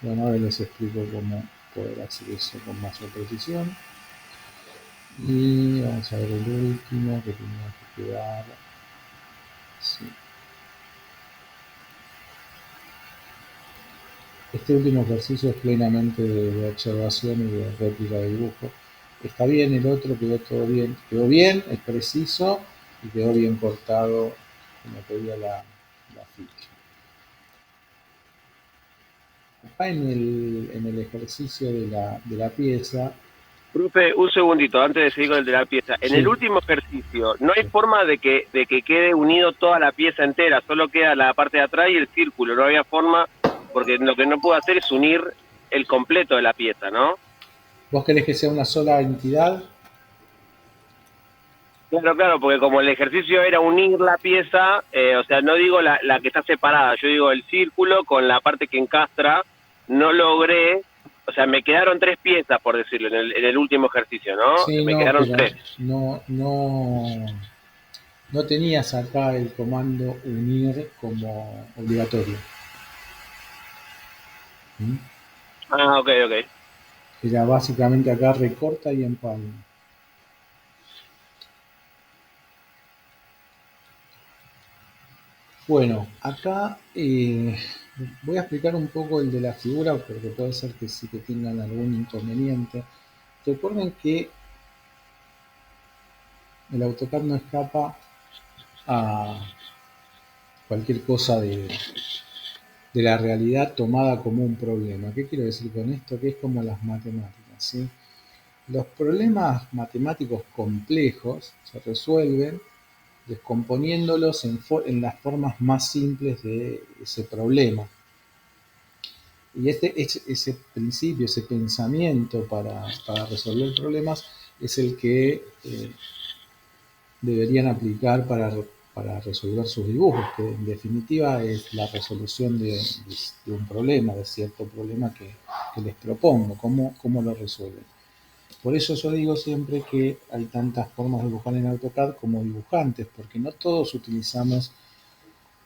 Bueno, ahora les explico cómo poder hacer eso con más precisión. Y vamos a ver el último que tenía que quedar. Sí. Este último ejercicio es plenamente de observación y de réplica de dibujo. Está bien, el otro quedó todo bien. Quedó bien, es preciso y quedó bien cortado como pedía la ficha. Acá en el ejercicio de la pieza, Profe, un segundito, antes de seguir con el de la pieza. En el sí, último ejercicio, no hay sí. forma de que quede unido toda la pieza entera, solo queda la parte de atrás y el círculo. No había forma, porque lo que no puedo hacer es unir el completo de la pieza, ¿no? ¿Vos querés que sea una sola entidad? Claro, claro, porque como el ejercicio era unir la pieza, o sea, no digo la que está separada, yo digo el círculo con la parte que encastra, no logré, o sea, me quedaron tres piezas, por decirlo, en el último ejercicio, ¿no? Sí, Me no, quedaron pero tres. no tenías acá el comando unir como obligatorio. ¿Mm? Ah, ok, ok. Era básicamente acá recorta y empalma. Bueno, acá voy a explicar un poco el de la figura porque puede ser que sí que tengan algún inconveniente. Recuerden que el AutoCAD no escapa a cualquier cosa de la realidad tomada como un problema. ¿Qué quiero decir con esto? Que es como las matemáticas, ¿sí? Los problemas matemáticos complejos se resuelven descomponiéndolos en las formas más simples de ese problema. Y ese principio, ese pensamiento para resolver problemas es el que deberían aplicar para resolver sus dibujos, que en definitiva es la resolución de un problema, de cierto problema que les propongo, cómo lo resuelven. Por eso yo digo siempre que hay tantas formas de dibujar en AutoCAD como dibujantes, porque no todos utilizamos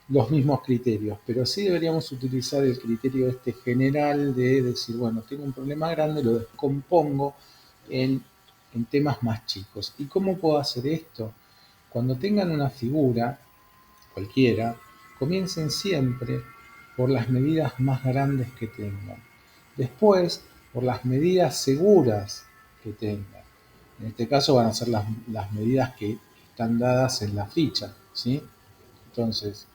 los mismos criterios, pero sí deberíamos utilizar el criterio este general de decir, bueno, tengo un problema grande, lo descompongo en, en temas más chicos. ¿Y cómo puedo hacer esto? Cuando tengan una figura, cualquiera, comiencen siempre por las medidas más grandes que tengan. Después, por las medidas seguras que tengan. En este caso van a ser las medidas que están dadas en la ficha, ¿sí? Entonces,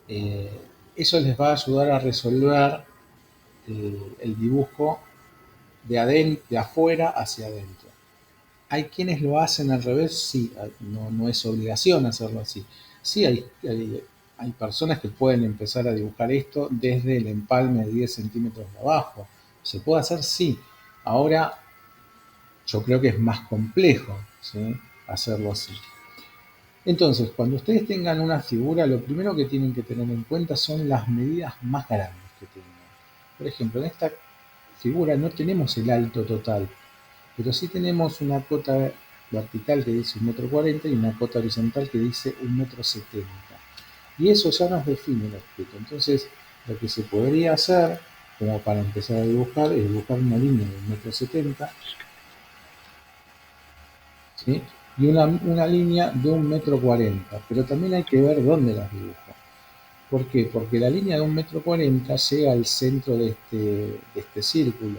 eh, eso les va a ayudar a resolver el dibujo de afuera hacia adentro. ¿Hay quienes lo hacen al revés? Sí, no es obligación hacerlo así. Sí, hay personas que pueden empezar a dibujar esto desde el empalme de 10 centímetros de abajo. ¿Se puede hacer? Sí. Ahora yo creo que es más complejo, ¿sí?, hacerlo así. Entonces, cuando ustedes tengan una figura, lo primero que tienen que tener en cuenta son las medidas más grandes que tengan. Por ejemplo, en esta figura no tenemos el alto total, pero sí tenemos una cota vertical que dice 1,40 m y una cota horizontal que dice 1,70 m. Y eso ya nos define el objeto. Entonces, lo que se podría hacer, como para empezar a dibujar, es dibujar una línea de 1,70 m, ¿sí?, y una línea de 1,40 m, pero también hay que ver dónde las dibujo. ¿Por qué? Porque la línea de 1,40 m llega al centro de este círculo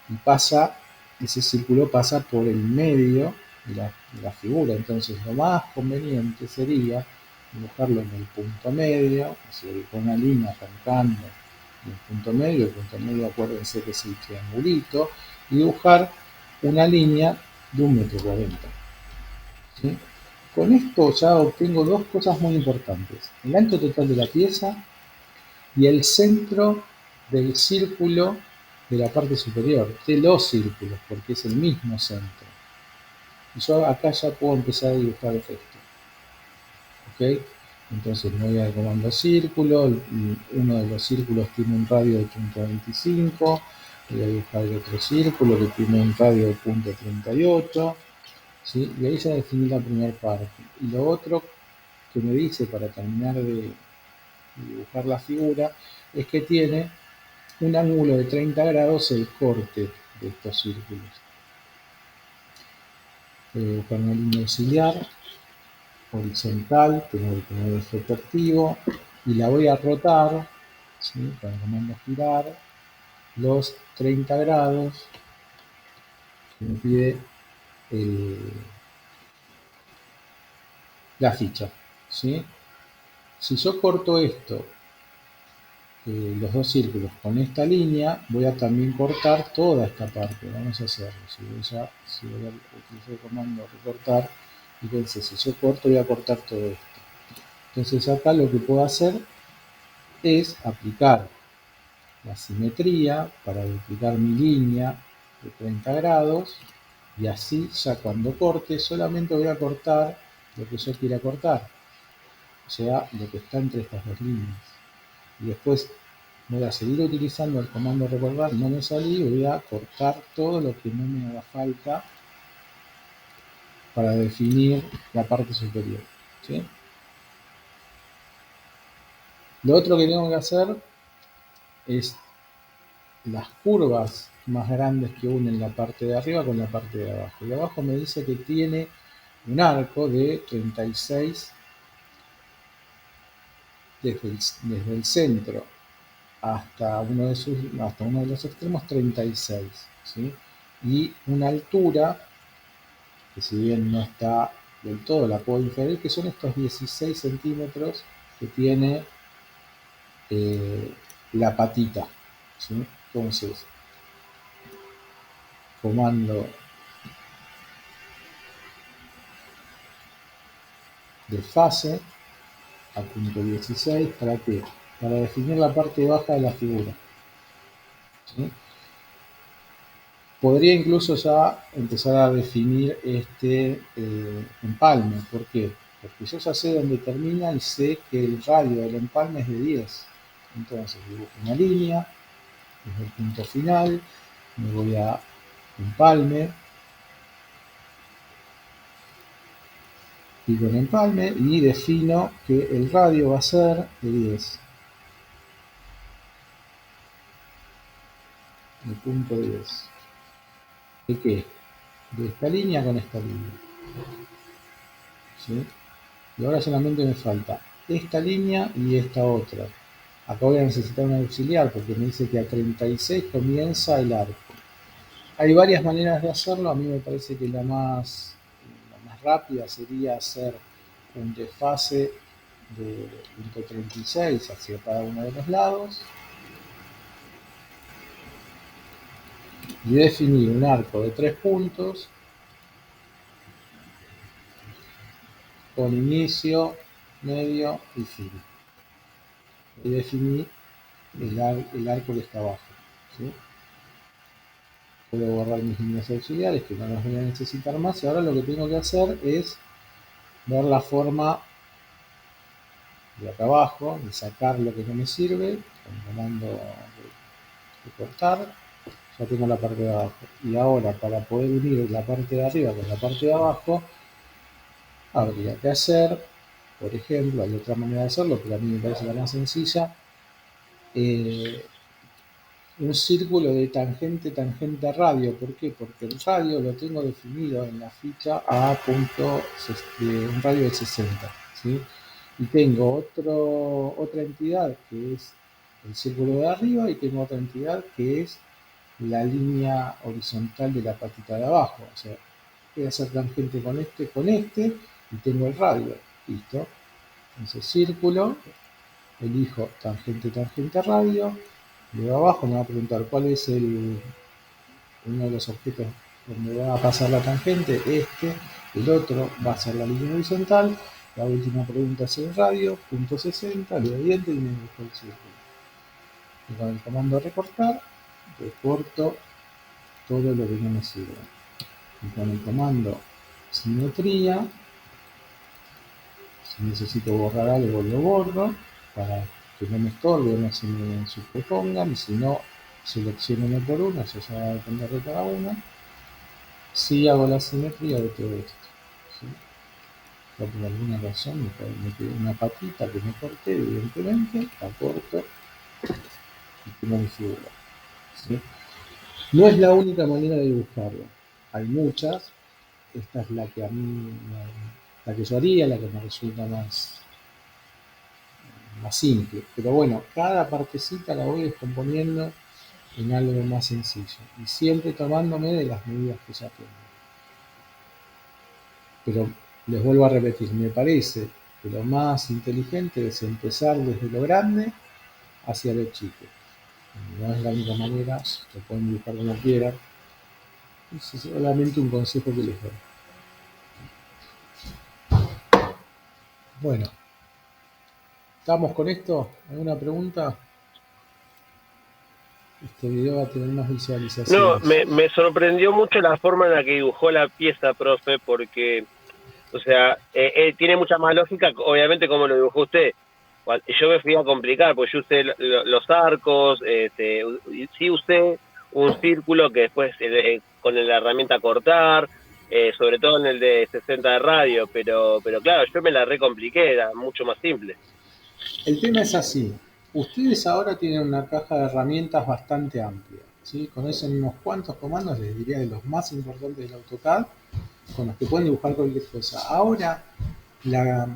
y ese círculo pasa por el medio de la figura. Entonces lo más conveniente sería dibujarlo en el punto medio, es decir, con una línea arrancando el punto medio acuérdense que es el triangulito, y dibujar una línea de 1,40 m. ¿Sí? Con esto ya obtengo dos cosas muy importantes: el ancho total de la pieza y el centro del círculo de la parte superior, de los círculos, porque es el mismo centro. Y yo acá ya puedo empezar a dibujar el resto. ¿Ok? Entonces me voy al comando círculo, uno de los círculos tiene un radio de 0,25, voy a dibujar el otro círculo que tiene un radio de 0,38, ¿sí? Y ahí ya definí la primera parte. Y lo otro que me dice para terminar de dibujar la figura es que tiene un ángulo de 30 grados el corte de estos círculos. Voy a dibujar una línea auxiliar horizontal, tengo que poner el efecto activo y la voy a rotar, ¿sí? Con el comando girar los 30 grados que me pide la ficha, ¿sí? Si yo corto esto, los dos círculos con esta línea, voy a también cortar toda esta parte. Vamos a hacerlo. Si voy a utilizar el comando recortar, fíjense, si yo corto, voy a cortar todo esto. Entonces acá lo que puedo hacer es aplicar la simetría para duplicar mi línea de 30 grados, y así ya cuando corte solamente voy a cortar lo que yo quiera cortar, o sea, lo que está entre estas dos líneas. Y después voy a seguir utilizando el comando recordar, no me salí, voy a cortar todo lo que no me haga falta para definir la parte superior, ¿sí? Lo otro que tengo que hacer es las curvas más grandes que unen la parte de arriba con la parte de abajo. Y abajo me dice que tiene un arco de 36 desde el centro hasta uno de los extremos, 36, ¿sí? Y una altura que, si bien no está del todo, la puedo inferir, que son estos 16 centímetros que tiene la patita, ¿sí? Entonces, comando de fase a punto 16, ¿para qué? Para definir la parte baja de la figura, ¿sí? Podría incluso ya empezar a definir este empalme. ¿Por qué? Porque yo ya sé dónde termina y sé que el radio del empalme es de 10. Entonces dibujo una línea desde el punto final, me voy a empalme, clico en empalme y defino que el radio va a ser de 10. El punto 10. ¿De qué? De esta línea con esta línea, ¿sí? Y ahora solamente me falta esta línea y esta otra. Acá voy a necesitar un auxiliar porque me dice que a 36 comienza el arco. Hay varias maneras de hacerlo. A mí me parece que la más rápida sería hacer un desfase de punto 36 hacia cada uno de los lados y definir un arco de 3 puntos con inicio, medio y fin. Y definí el arco que está abajo, ¿sí? Puedo borrar mis líneas auxiliares que no las voy a necesitar más, y ahora lo que tengo que hacer es ver la forma de acá abajo, de sacar lo que no me sirve con el comando de cortar. Ya tengo la parte de abajo, y ahora para poder unir la parte de arriba con la parte de abajo habría que hacer, por ejemplo, hay otra manera de hacerlo, pero a mí me parece la más sencilla, un círculo de tangente, tangente radio. ¿Por qué? Porque el radio lo tengo definido en la ficha a un radio de 60, ¿sí? Y tengo otra entidad que es el círculo de arriba, y tengo otra entidad que es la línea horizontal de la patita de abajo. O sea, voy a hacer tangente con este y tengo el radio. Listo. Entonces círculo, elijo tangente, tangente radio, Luego abajo me va a preguntar cuál es uno de los objetos donde va a pasar la tangente, el otro va a ser la línea horizontal, la última pregunta es el radio, punto 60, le doy enter y me dibujó el círculo. Y con el comando recortar, recorto todo lo que no me sirve. Y con el comando simetría, si necesito borrar algo lo borro, para que no me estorbe o no se me superpongan, y si no, selecciono uno por uno, eso ya va a depender de cada uno. Si hago la simetría de todo esto, ¿sí? Ya por alguna razón me quedó una patita que me corté, evidentemente, la corto y tengo mi figura, ¿sí? No es la única manera de dibujarlo, hay muchas. Esta es la que a mí, la que yo haría, la que me resulta más simple. Pero bueno, cada partecita la voy descomponiendo en algo más sencillo y siempre tomándome de las medidas que ya tengo. Pero les vuelvo a repetir, me parece que lo más inteligente es empezar desde lo grande hacia lo chico. No es la única manera, lo pueden dibujar como quieran. Es solamente un consejo que les doy. Bueno, ¿estamos con esto? ¿Alguna pregunta? Este video va a tener más No, visualizaciones. me sorprendió mucho la forma en la que dibujó la pieza, profe, porque, o sea, tiene mucha más lógica, obviamente, como lo dibujó usted. Yo me fui a complicar, pues yo usé los arcos, sí usé un círculo que después con la herramienta cortar, sobre todo en el de 60 de radio, pero claro, yo me la recompliqué, era mucho más simple. El tema es así. Ustedes ahora tienen una caja de herramientas bastante amplia, ¿sí? Conocen unos cuantos comandos, les diría de los más importantes del AutoCAD, con los que pueden dibujar cualquier cosa. Ahora, la,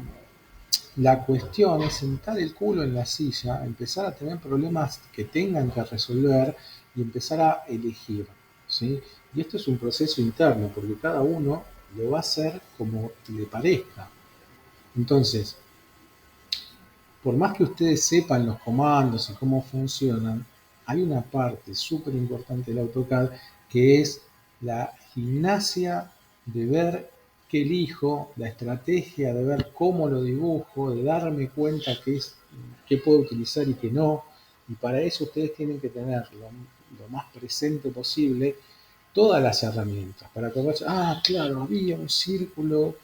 la cuestión es sentar el culo en la silla, empezar a tener problemas que tengan que resolver y empezar a elegir, ¿sí? Y esto es un proceso interno, porque cada uno lo va a hacer como le parezca. Entonces, por más que ustedes sepan los comandos y cómo funcionan, hay una parte súper importante del AutoCAD que es la gimnasia de ver qué elijo, la estrategia de ver cómo lo dibujo, de darme cuenta qué puedo utilizar y qué no. Y para eso ustedes tienen que tener lo más presente posible todas las herramientas para acordarse, claro, había un círculo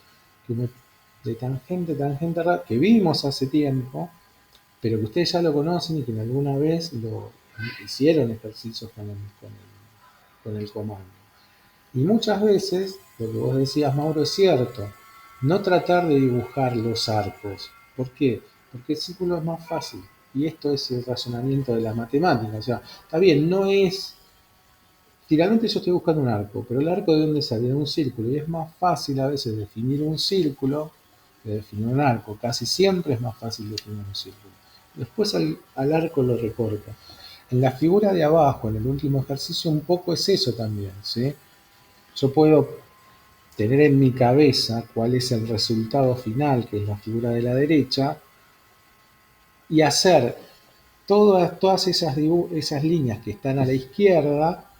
que de tangente, tangente, que vimos hace tiempo, pero que ustedes ya lo conocen y que en alguna vez lo hicieron ejercicios con el comando. Y muchas veces, lo que vos decías, Mauro, es cierto, no tratar de dibujar los arcos. ¿Por qué? Porque el círculo es más fácil. Y esto es el razonamiento de la matemática. O sea, está bien, no es. Finalmente yo estoy buscando un arco, pero el arco de dónde sale, de un círculo. Y es más fácil a veces definir un círculo que definir un arco. Casi siempre es más fácil definir un círculo. Después al arco lo recorta. En la figura de abajo, en el último ejercicio, un poco es eso también, ¿sí? Yo puedo tener en mi cabeza cuál es el resultado final, que es la figura de la derecha, y hacer todas esas líneas que están a la izquierda,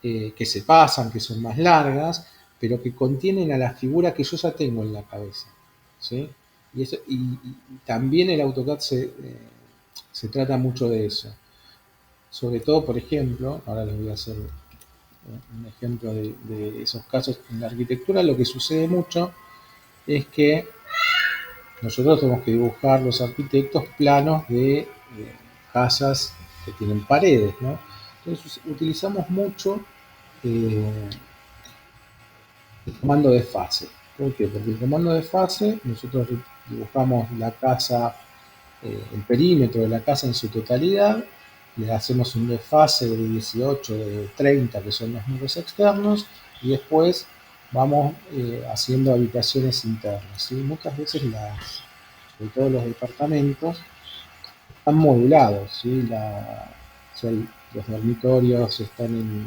que se pasan, que son más largas, pero que contienen a la figura que yo ya tengo en la cabeza, ¿sí? Y también el AutoCAD se trata mucho de eso. Sobre todo, por ejemplo, ahora les voy a hacer un ejemplo de esos casos. En la arquitectura lo que sucede mucho es que nosotros tenemos que dibujar, los arquitectos, planos de casas que tienen paredes, ¿no? Entonces utilizamos mucho eh, el comando de fase. ¿Por qué? Porque el comando de fase, nosotros dibujamos la casa, el perímetro de la casa en su totalidad, le hacemos un desfase de 18, de 30, que son los muros externos, y después vamos haciendo habitaciones internas, ¿sí? Muchas veces, sobre todo los departamentos, están modulados, ¿sí? O sea, los dormitorios están en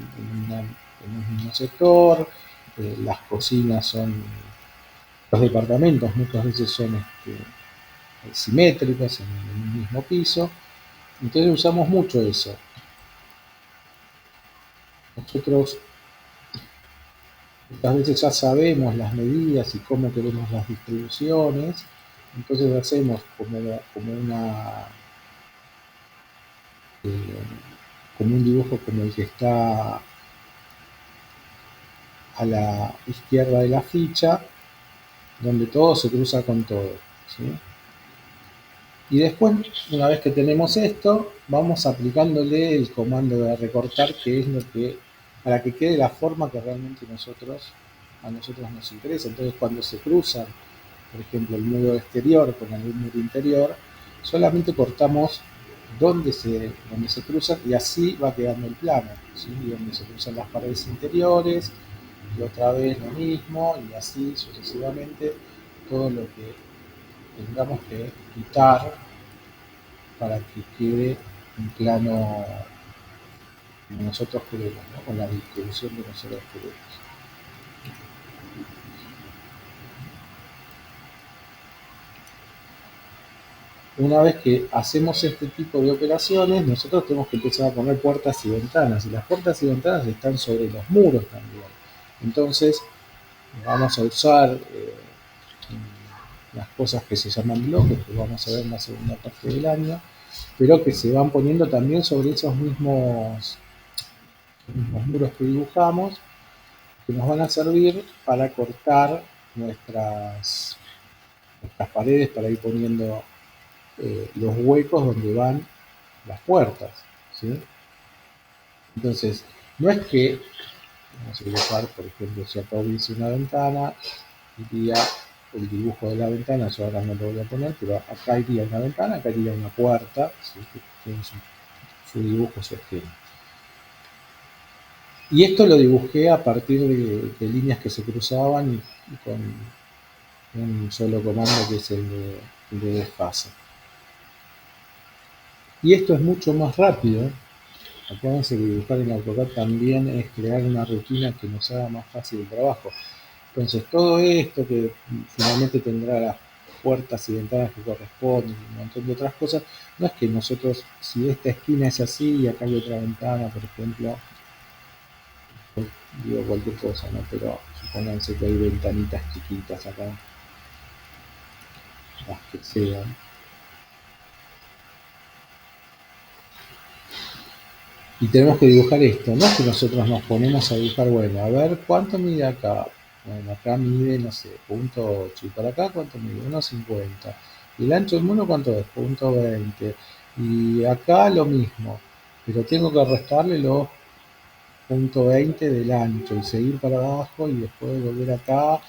un mismo sector, las cocinas son, los departamentos muchas veces son simétricos en un mismo piso, Entonces usamos mucho eso. Nosotros muchas veces ya sabemos las medidas y cómo queremos las distribuciones, entonces hacemos eh, como un dibujo como el que está a la izquierda de la ficha, donde todo se cruza con todo, ¿sí? Y después, una vez que tenemos esto, vamos aplicándole el comando de recortar, que es lo que, para que quede la forma que realmente a nosotros nos interesa. Entonces, cuando se cruzan, por ejemplo, el muro exterior con el muro interior, solamente cortamos donde se cruzan y así va quedando el plano, ¿sí? Y donde se cruzan las paredes interiores, y otra vez lo mismo, y así sucesivamente, todo lo que tengamos que quitar para que quede un plano como nosotros queremos, ¿no? Con la distribución que nosotros queremos. Una vez que hacemos este tipo de operaciones, nosotros tenemos que empezar a poner puertas y ventanas, y las puertas y ventanas están sobre los muros también. Entonces, vamos a usar las cosas que se llaman bloques, que vamos a ver en la segunda parte del año, pero que se van poniendo también sobre esos mismos muros que dibujamos, que nos van a servir para cortar nuestras paredes, para ir poniendo los huecos donde van las puertas, ¿sí? Entonces, no es que, vamos a dibujar, por ejemplo, si acá hubiese una ventana, iría el dibujo de la ventana, yo ahora no lo voy a poner, pero acá iría una ventana, acá iría una puerta, ¿sí? Que tiene su dibujo, su esquema. Y esto lo dibujé a partir de líneas que se cruzaban y con un solo comando que es el de desfase. Y esto es mucho más rápido. Acuérdense que dibujar en AutoCAD también es crear una rutina que nos haga más fácil el trabajo. Entonces, todo esto que finalmente tendrá las puertas y ventanas que corresponden y un montón de otras cosas, no es que nosotros, si esta esquina es así y acá hay otra ventana, por ejemplo, pues, digo cualquier cosa, ¿no? Pero supónganse que hay ventanitas chiquitas acá, las que sean. Y tenemos que dibujar esto, no es que nosotros nos ponemos a dibujar, bueno, a ver cuánto mide acá. Bueno, acá mide, no sé, punto 8. Y para acá, ¿cuánto mide? 1,50. ¿Y el ancho del mono cuánto es? Punto 20. Y acá lo mismo, pero tengo que restarle los punto 20 del ancho y seguir para abajo y después volver acá.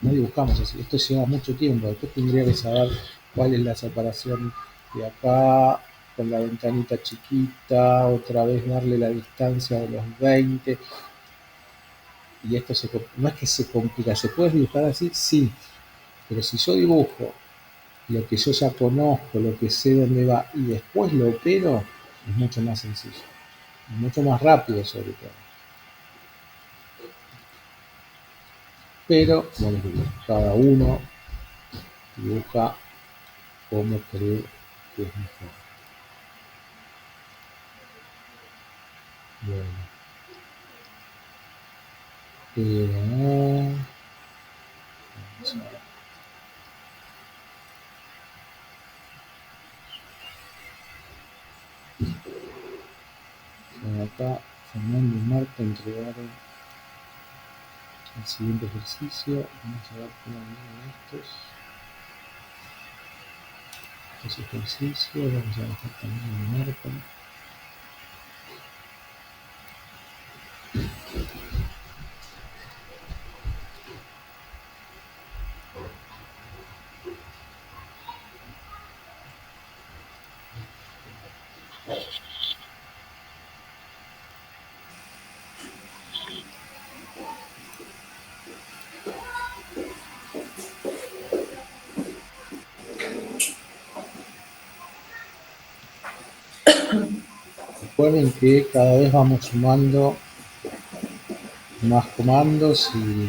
No dibujamos así, esto lleva mucho tiempo. Después tendría que saber cuál es la separación de acá con la ventanita chiquita, otra vez darle la distancia de los 20. Y esto no es que se complica, ¿se puede dibujar así? Sí, pero si yo dibujo lo que yo ya conozco, lo que sé dónde va y después lo opero, es mucho más sencillo, mucho más rápido sobre todo. Pero, bueno, cada uno dibuja como cree que es mejor. Bueno, vamos a ver. Acá Fernando y Marta entregaron el siguiente ejercicio. Vamos a ver cómo vienen estos ejercicios. Vamos a dejar también el Marta. Recuerden que cada vez vamos sumando más comandos y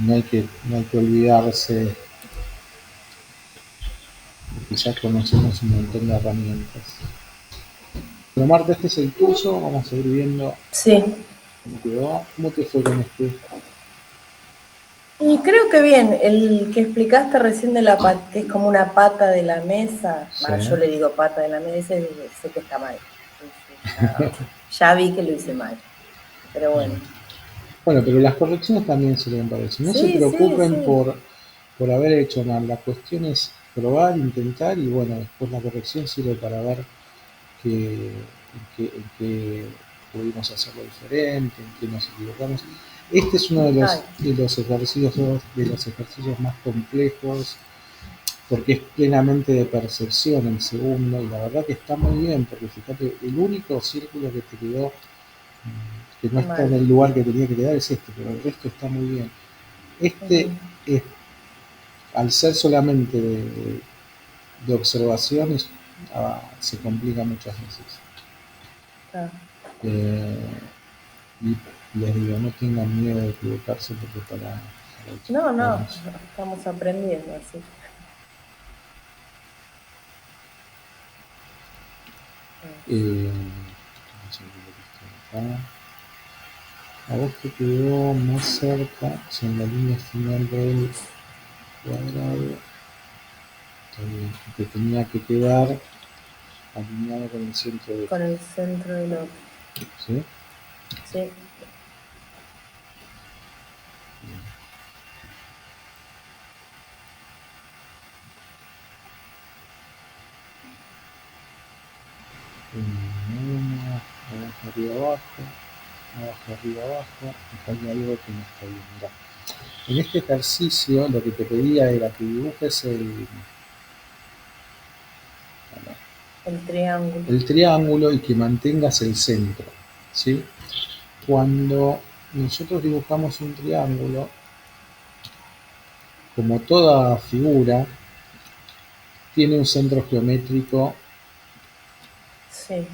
no hay que olvidarse y ya conocemos un montón de herramientas. Pero Marta, este es el tuyo, vamos a ir viendo Sí. cómo te va. ¿Cómo te fue con este? Y creo que bien, el que explicaste recién de que es como una pata de la mesa, Sí. yo le digo pata de la mesa y sé que está mal. Ya vi que lo hice mal, pero bueno. Bueno, pero las correcciones también sirven para eso. No se Sí, sí, preocupen sí. por haber hecho mal. La cuestión es probar, intentar y bueno, después la corrección sirve para ver en qué pudimos hacerlo diferente, en qué nos equivocamos. Este es uno de los ejercicios más complejos porque es plenamente de percepción el segundo y la verdad que está muy bien porque fíjate, el único círculo que te quedó que no está en Mal. el lugar que tenía que quedar es este, pero el resto está muy bien. Este es, al ser solamente de observaciones, se complica muchas veces. Eh, y les digo, no tengan miedo de equivocarse porque para eso No, estamos. estamos aprendiendo así. Vamos a ver lo que está acá. A vos te quedó más cerca, si en la línea final del cuadrado, te tenía que quedar alineado con el centro de Con el centro del otro. ¿sí? Sí. Abajo, arriba, abajo, abajo, arriba, abajo, acá hay algo que no está bien. Mirá. En este ejercicio lo que te pedía era que dibujes El triángulo y que mantengas el centro. ¿Sí? Cuando nosotros dibujamos un triángulo, como toda figura, tiene un centro geométrico. Sí.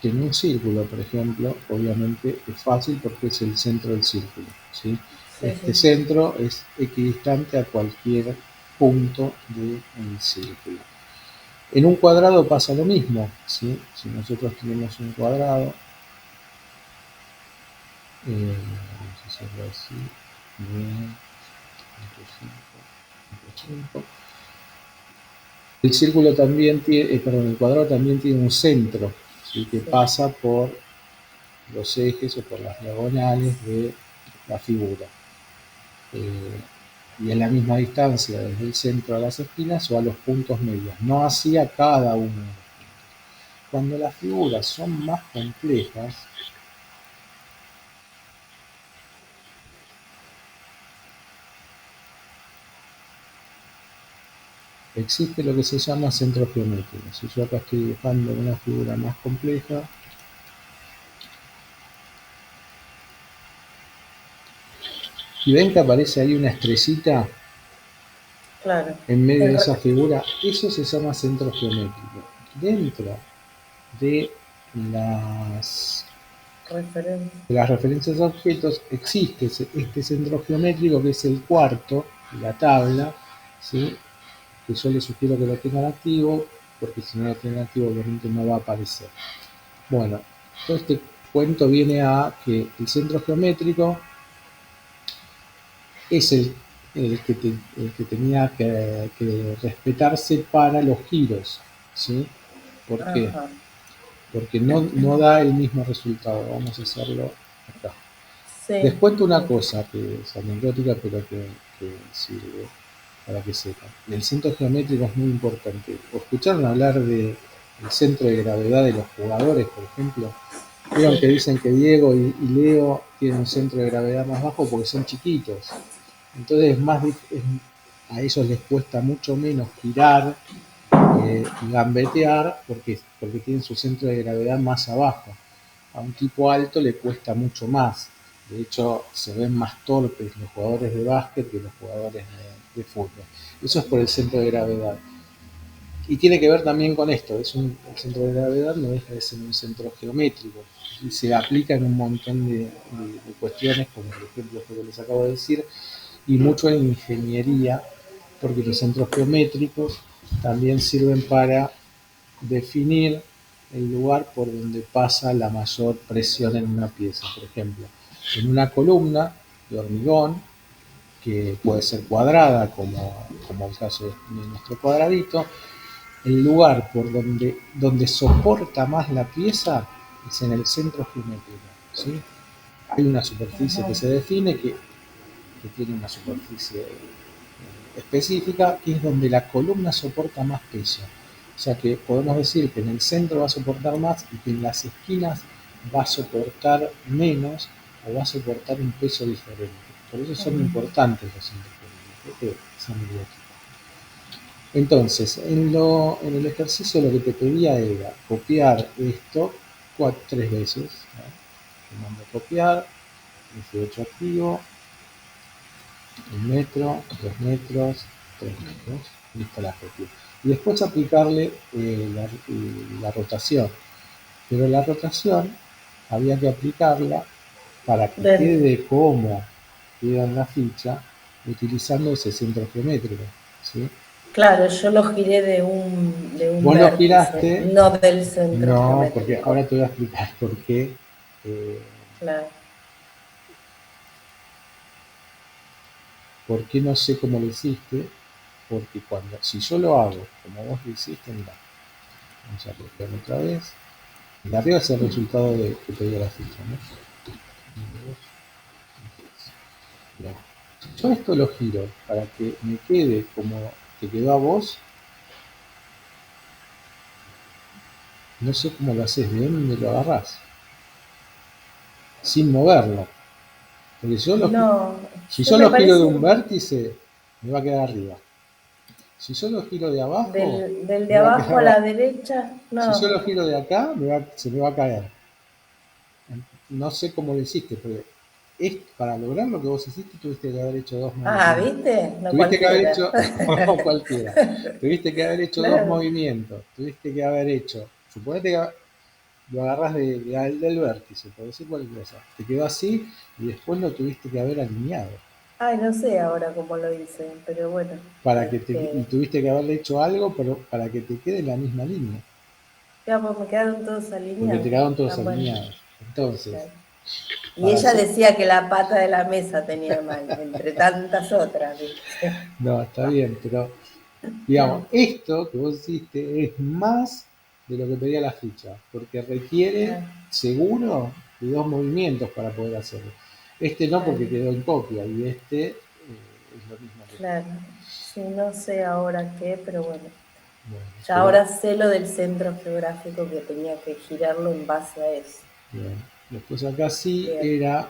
Que en un círculo, por ejemplo, obviamente es fácil porque es el centro del círculo. ¿Sí? Este centro es equidistante a cualquier punto del círculo. En un cuadrado pasa lo mismo. ¿Sí? Si nosotros tenemos un cuadrado, vamos a hacerlo así, bien, 5. El círculo también tiene, el cuadrado también tiene un centro, ¿sí? Que pasa por los ejes o por las diagonales de la figura. Y es la misma distancia desde el centro a las esquinas o a los puntos medios, no así a cada uno de los puntos. Cuando las figuras son más complejas, existe lo que se llama centro geométrico. Si yo acá estoy dibujando una figura más compleja, y ven que aparece ahí una estrellita en medio de esa figura, eso se llama centro geométrico. Dentro de las referencias a objetos existe este centro geométrico que es el cuarto de la tabla, ¿sí? Que yo les sugiero que lo tengan activo porque si no lo tienen activo obviamente no va a aparecer. Bueno, todo este cuento viene a que el centro geométrico es el que tenía que respetarse para los giros, ¿sí? ¿Por qué? Porque no da el mismo resultado. Vamos a hacerlo acá. Les cuento una cosa que es anecdótica, pero que sirve para que sepan. El centro geométrico es muy importante. ¿Escucharon hablar del centro de gravedad de los jugadores, por ejemplo? Vieron que dicen que Diego y Leo tienen un centro de gravedad más bajo porque son chiquitos. Entonces a ellos les cuesta mucho menos girar y gambetear porque tienen su centro de gravedad más abajo. A un tipo alto le cuesta mucho más. De hecho, se ven más torpes los jugadores de básquet que los jugadores de fútbol. Eso es por el centro de gravedad. Y tiene que ver también con esto. El centro de gravedad no deja de ser un centro geométrico. Y se aplica en un montón de cuestiones, como por ejemplo lo que les acabo de decir, y mucho en ingeniería, porque los centros geométricos también sirven para definir el lugar por donde pasa la mayor presión en una pieza. Por ejemplo, en una columna de hormigón, que puede ser cuadrada, como el caso de nuestro cuadradito, el lugar por donde soporta más la pieza es en el centro geométrico. ¿Sí? Hay una superficie que se define que tiene una superficie específica, que es donde la columna soporta más peso. O sea que podemos decir que en el centro va a soportar más y que en las esquinas va a soportar menos o va a soportar un peso diferente. Por eso son importantes los centros geométricos. Entonces, en el ejercicio lo que te pedía era copiar esto 3 veces. Le mando a copiar, 18 activo, 1 metro, 2 metros, 3 metros, listo la copia. Y después aplicarle la rotación. Pero la rotación había que aplicarla para que quede como queda en la ficha, utilizando ese centro geométrico. ¿Sí? Claro, yo lo giré de un Vos lo vértice, giraste, no del centro no, porque geométrico. ahora te voy a explicar por qué. Claro. ¿Por qué no sé cómo lo hiciste? Porque si yo lo hago como vos lo hiciste, mira, vamos a copiar otra vez. De arriba es el resultado que te dio la ficha, ¿no? Mirá. Yo esto lo giro para que me quede como te quedó a vos. No sé cómo lo haces, de dónde lo agarrás. Sin moverlo. Porque si yo lo giro de un vértice, me va a quedar arriba. Si yo lo giro de abajo, del de me va a abajo quedar a la abajo. derecha, Si yo no. lo giro de acá, se me va a caer. No sé cómo lo hiciste, pero para lograr lo que vos hiciste tuviste que haber hecho dos Ah, movimientos. ¿viste? No Tuviste que haber cualquiera. hecho, no cualquiera, tuviste que haber hecho dos Claro. movimientos, tuviste que haber hecho, suponete que lo agarras del vértice, por decir cualquier cosa, te quedó así y después lo tuviste que haber alineado. Ay, no sé ahora cómo lo hice, pero bueno. Y tuviste que haberle hecho algo para que te quede en la misma línea, Ya, pues me quedaron todos porque te alineados. quedaron todos Tan bueno. alineados. Entonces, Claro. Y para ella hacer, decía que la pata de la mesa tenía mal, entre tantas otras, ¿viste? no, está bien, pero digamos, esto que vos hiciste es más de lo que pedía la ficha, porque requiere Claro, seguro de dos movimientos para poder hacerlo. Este no claro, porque quedó en copia y este es lo mismo que claro. Sí, no sé ahora qué, pero bueno. bueno, Ya pero ahora sé lo del centro geográfico que tenía que girarlo en base a eso. bien. Después acá sí Bien. era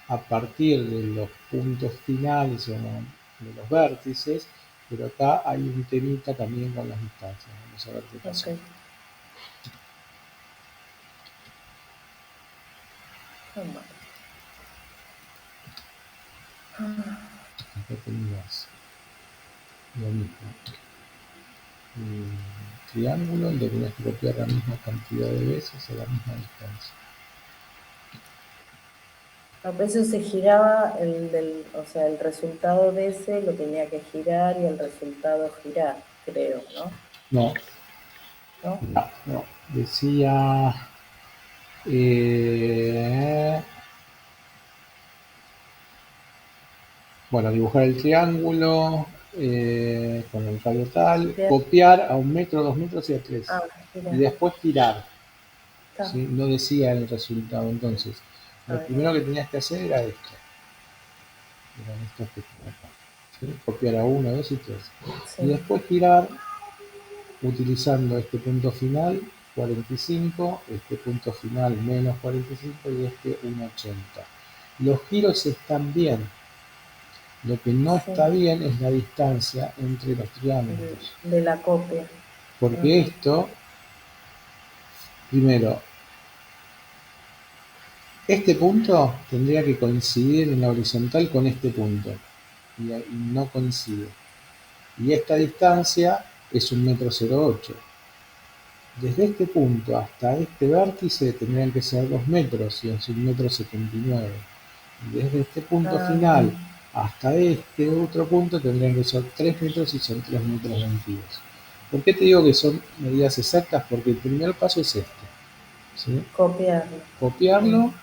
a partir de los puntos finales o de los vértices, pero acá hay un temita también con las distancias. Vamos a ver qué Ok. pasó. Toma. Acá tenías lo mismo. Triángulo, lo tenías que copiar la misma cantidad de veces a la misma distancia. A veces se giraba o sea, el resultado de ese lo tenía que girar y el resultado girar, creo, ¿no? No, ¿No? no. Decía. eh, bueno, dibujar el triángulo con el radio tal, Bien. copiar a 1 metro, 2 metros y a 3. Ah, Y mira. después girar. Está. ¿Sí? No decía el resultado. Entonces, A lo ver. primero que tenías que hacer era esto. Eran estos que están acá. ¿Sí? Copiar a 1, 2 y 3. Y Sí. después girar utilizando este punto final 45, este punto final menos 45 y este 1,80. Los giros están bien, lo que no Sí. está bien es la distancia entre los triángulos, De la copia. porque esto, primero, este punto tendría que coincidir en la horizontal con este punto, y no coincide. Y esta distancia es 1,08 m. Desde este punto hasta este vértice tendrían que ser 2 metros y es 1,79 m. Y desde este punto final hasta este otro punto tendrían que ser 3 metros y son 3,22 m. ¿Por qué te digo que son medidas exactas? Porque el primer paso es este, ¿sí? Copiarlo. Copiarlo,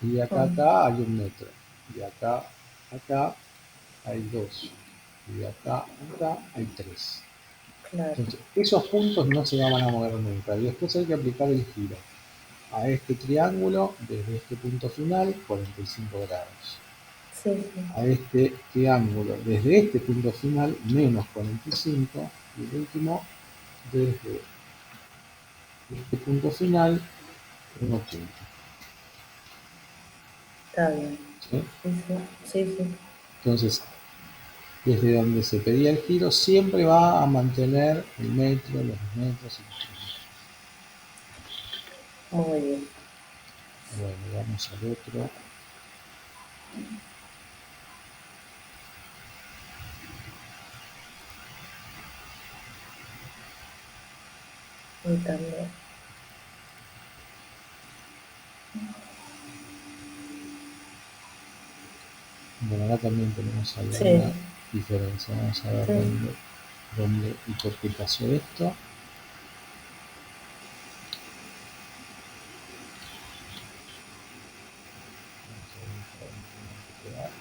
y de acá a Mm, acá hay 1 metro, y de acá a acá hay 2, y de acá a acá hay 3. claro. Entonces, esos puntos no se van a mover nunca, y después hay que aplicar el giro a este triángulo desde este punto final, 45 grados. Sí, sí. A este triángulo desde este punto final, menos 45, y el último desde este punto final, 1,80. Está bien. ¿Sí? Sí, sí. Sí, sí. Entonces, desde donde se pedía el giro, siempre va a mantener el metro, los 2 metros y los 3 metros. Muy bien. Bueno, vamos al otro. Y también. Bueno, acá también tenemos alguna Sí, diferencia. Vamos a ver sí. dónde y por qué pasó esto. Vamos a ver para dónde tenemos que pegar.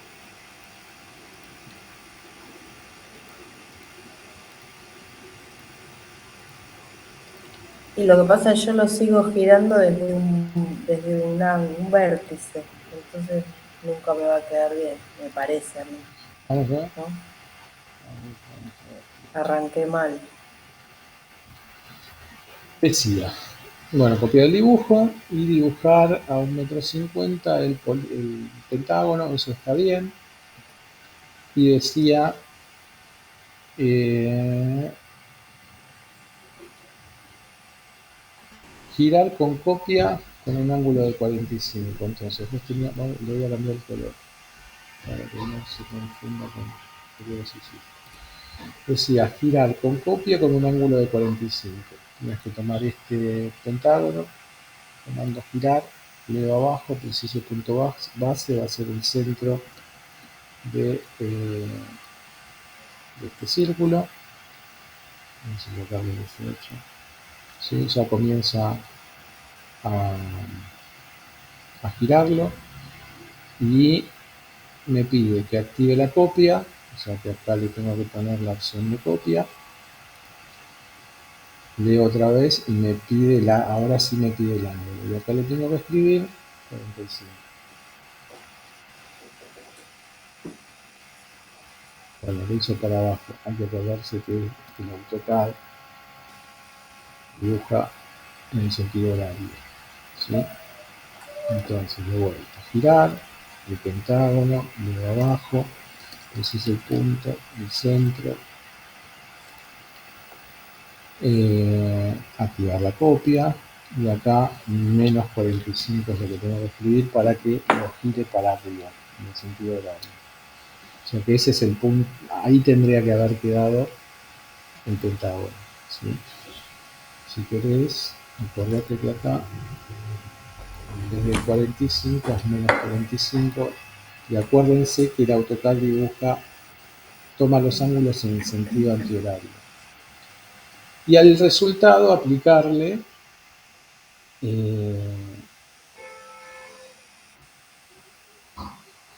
Y lo que pasa es que yo lo sigo girando desde un vértice. Entonces nunca me va a quedar bien, me parece a mí, Vamos a ver. ¿no? Vamos a ver. Arranqué mal. Decía, bueno, copiar el dibujo y dibujar a 1,50 m el pentágono, eso está bien. Y decía, eh, girar con copia con un ángulo de 45. Entonces, le voy a cambiar el color para que no se confunda con colores y decía, girar con copia con un ángulo de 45. Tienes que tomar este pentágono, comando girar, leo abajo, preciso punto base, va a ser el centro de este círculo. Vamos a colocarle 18. ¿Sí? Ya comienza a, a girarlo y me pide que active la copia, o sea que acá le tengo que poner la opción de copia. Leo otra vez y me pide ahora sí me pide el ángulo. Y acá le tengo que escribir 45. Bueno, lo hizo para abajo. Hay que acordarse que el AutoCAD dibuja en el sentido horario. ¿Sí? Entonces de vuelta, girar, el pentágono, leo abajo, ese es el punto, el centro, activar la copia, y acá menos 45 es lo que tengo que escribir para que lo gire para arriba, en el sentido horario. O sea que ese es el punto, ahí tendría que haber quedado el pentágono. ¿Sí? Si querés, acordate que acá desde el 45 es menos 45, y acuérdense que el AutoCAD toma los ángulos en el sentido antihorario. Y al resultado aplicarle eh,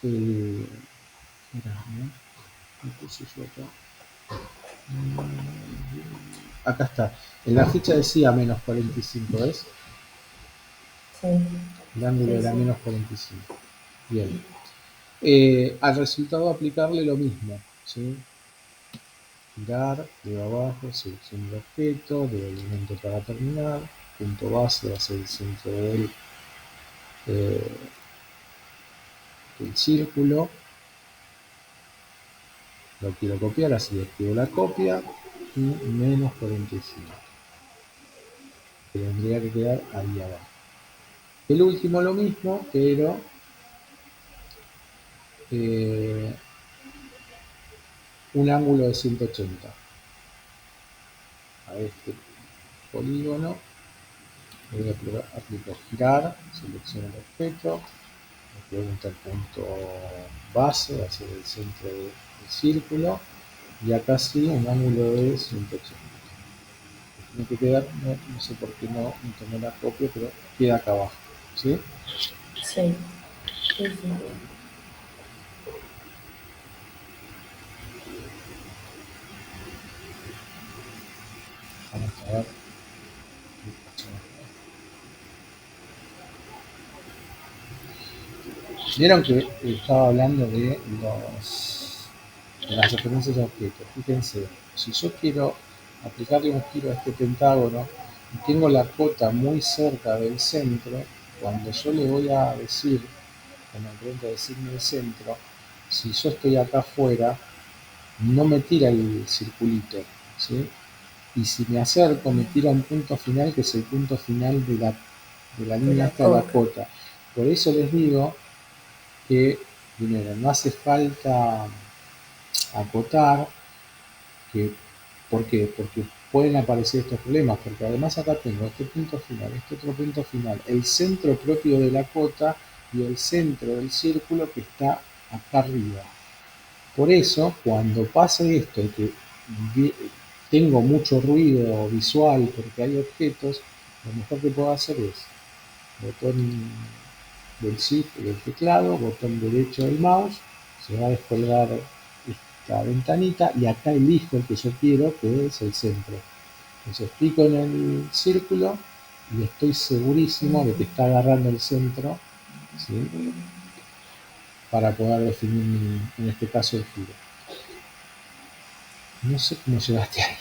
el, ¿no? ¿Qué puse yo acá? Acá está. En la ficha decía menos 45, ¿ves? Sí, El ángulo sí, era sí. menos 45. Bien. Al resultado aplicarle lo mismo, ¿sí? Girar, de abajo, selecciono el objeto, de elemento para terminar, punto base va a ser el centro eh, del círculo, lo quiero copiar, así activo la copia, y menos 45, que tendría que quedar ahí abajo. El último lo mismo, pero eh, un ángulo de 180 a este polígono. Voy a aplicar girar, selecciono el objeto, me pregunta el punto base, va a ser el centro del círculo, y acá sí un ángulo de 180. tiene que quedar, no sé por qué no tomé la copia, pero queda acá abajo, ¿sí? Sí, sí, sí. Vamos a ver. Vieron que estaba hablando de las referencias a objetos. Fíjense, si yo quiero aplicarle un giro a este pentágono y tengo la cota muy cerca del centro, cuando yo le voy a decir, cuando me pregunta decirme el centro, si yo estoy acá afuera, no me tira el circulito, ¿sí? Y si me acerco, me tira un punto final, que es el punto final de la De línea la hasta la cota. cota. Por eso les digo que, primero, no hace falta acotar, que, ¿por qué? Porque pueden aparecer estos problemas, porque además acá tengo este punto final, este otro punto final, el centro propio de la cota y el centro del círculo que está acá arriba. Por eso, cuando pase esto, que tengo mucho ruido visual porque hay objetos, lo mejor que puedo hacer es botón del shift del teclado, botón derecho del mouse, se va a descolgar esta ventanita y acá elijo el que yo quiero, que es el centro. Entonces pico en el círculo y estoy segurísimo de que está agarrando el centro, ¿sí? Para poder definir, en este caso, el giro. No sé cómo llegaste ahí.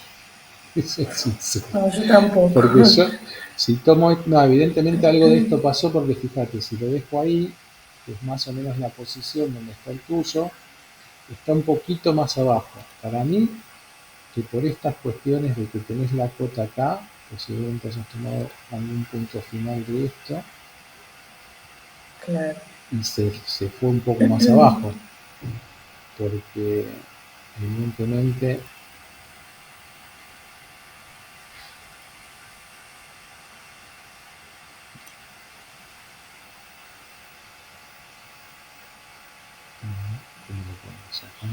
Eso es sincero. No, yo tampoco. Porque yo, si tomo, no, evidentemente algo de esto pasó porque fíjate, si lo dejo ahí, que es más o menos la posición donde está el tuyo, está un poquito más abajo. Para mí, que por estas cuestiones de que tenés la cota acá, posiblemente hayas tomado algún punto final de esto, Claro. y se fue un poco más abajo, porque evidentemente ¿cómo lo ponemos acá?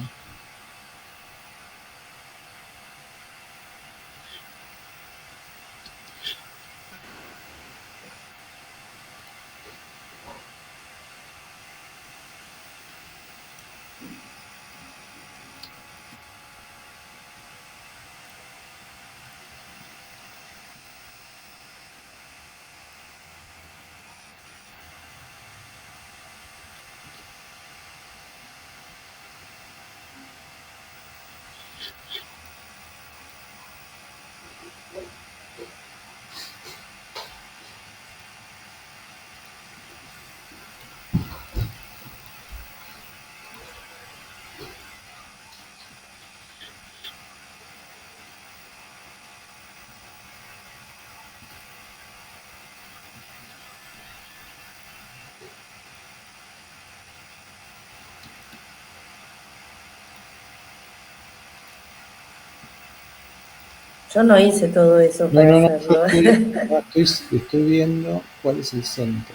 Yo no hice todo eso No, para no, no, yo hacerlo. estoy viendo cuál es el centro.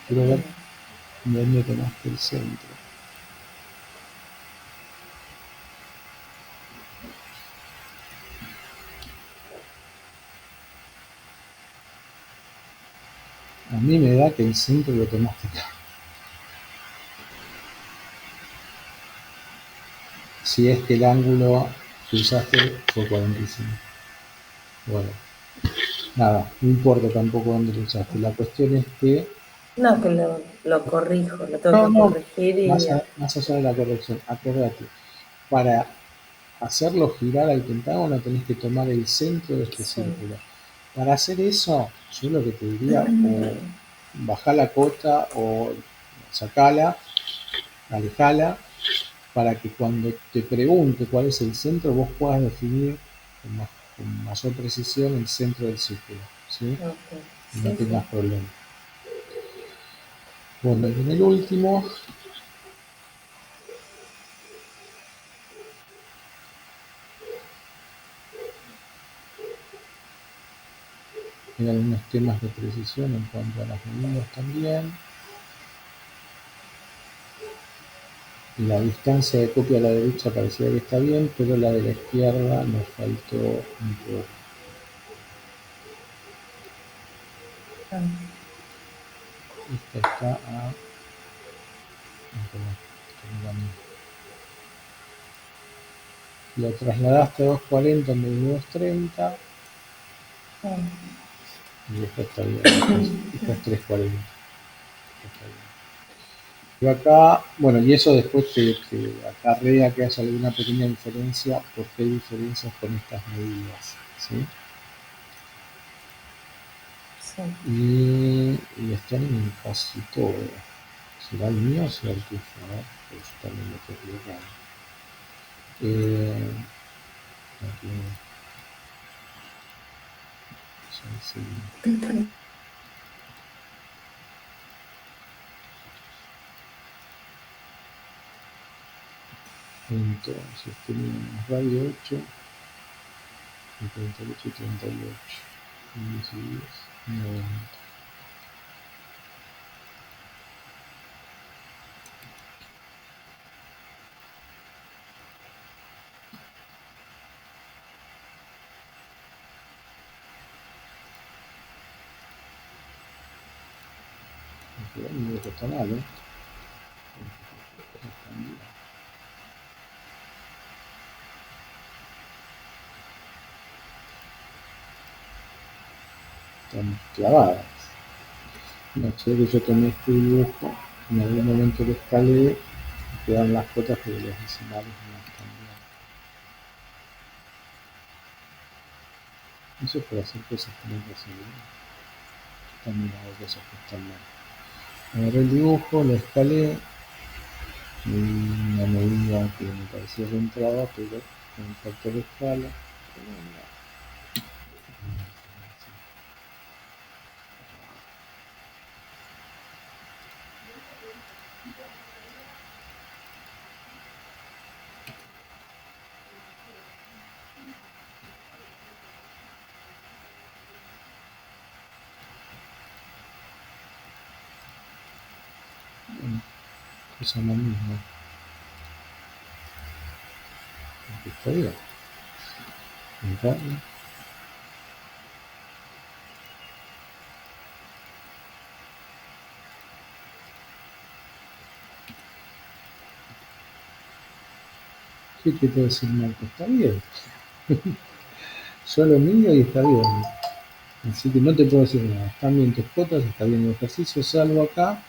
Quiero ver dónde tomaste el centro. A mí me da que el centro lo tomaste acá. Si es que el ángulo que usaste fue 45. Bueno, nada, no importa tampoco dónde lo usaste. La cuestión es que, No, que lo corrijo, lo tengo no, que no, corregir y más allá de la corrección, acordate, para hacerlo girar al pentágono tenés que tomar el centro de este sí. círculo. Para hacer eso, yo lo que te diría, o bajá la cota o sacala, alejala, para que cuando te pregunte cuál es el centro, vos puedas definir con mayor precisión el centro del círculo, ¿sí? Ok, Y no sí, sí. tengas problemas. Bueno, y en el último, hay algunos temas de precisión en cuanto a las medidas también. Y la distancia de copia a la derecha parecía que está bien, pero la de la izquierda nos faltó un poco. Ah, Esta está a... perdón, tengo la misma. Lo trasladaste a 240 en vez de 230 ah. y esta está bien. Esta es 340. Está bien. Y acá, bueno, y eso después te acarrea que haya alguna pequeña diferencia, porque hay diferencias con estas medidas, ¿sí? Sí. Y están en casi todo. ¿Será el mío o será el tuyo? A ver, pues yo también me estoy equivocando. Aquí, sí, sí. Entonces tenemos radio 8, y 38 y 38. Y 10 y 10, 90. Pero no me está mal, ¿eh? Están clavadas. No sé que yo tomé este dibujo, en algún momento lo escalé y quedan las cotas, pero los decimales no están bien. Eso es por hacer cosas que no hay que hacer bien. También hago cosas que están mal. Agarré el dibujo, lo escalé, y una medida que me parecía que entraba, pero con el factor de escala. Bueno, cosa lo mismo. Aunque está bien. Entrarlo. ¿Qué te puedo decir, Marco? Está bien. Yo lo miro y está bien. Así que no te puedo decir nada. Están bien tus cotas, está bien el ejercicio, salvo acá,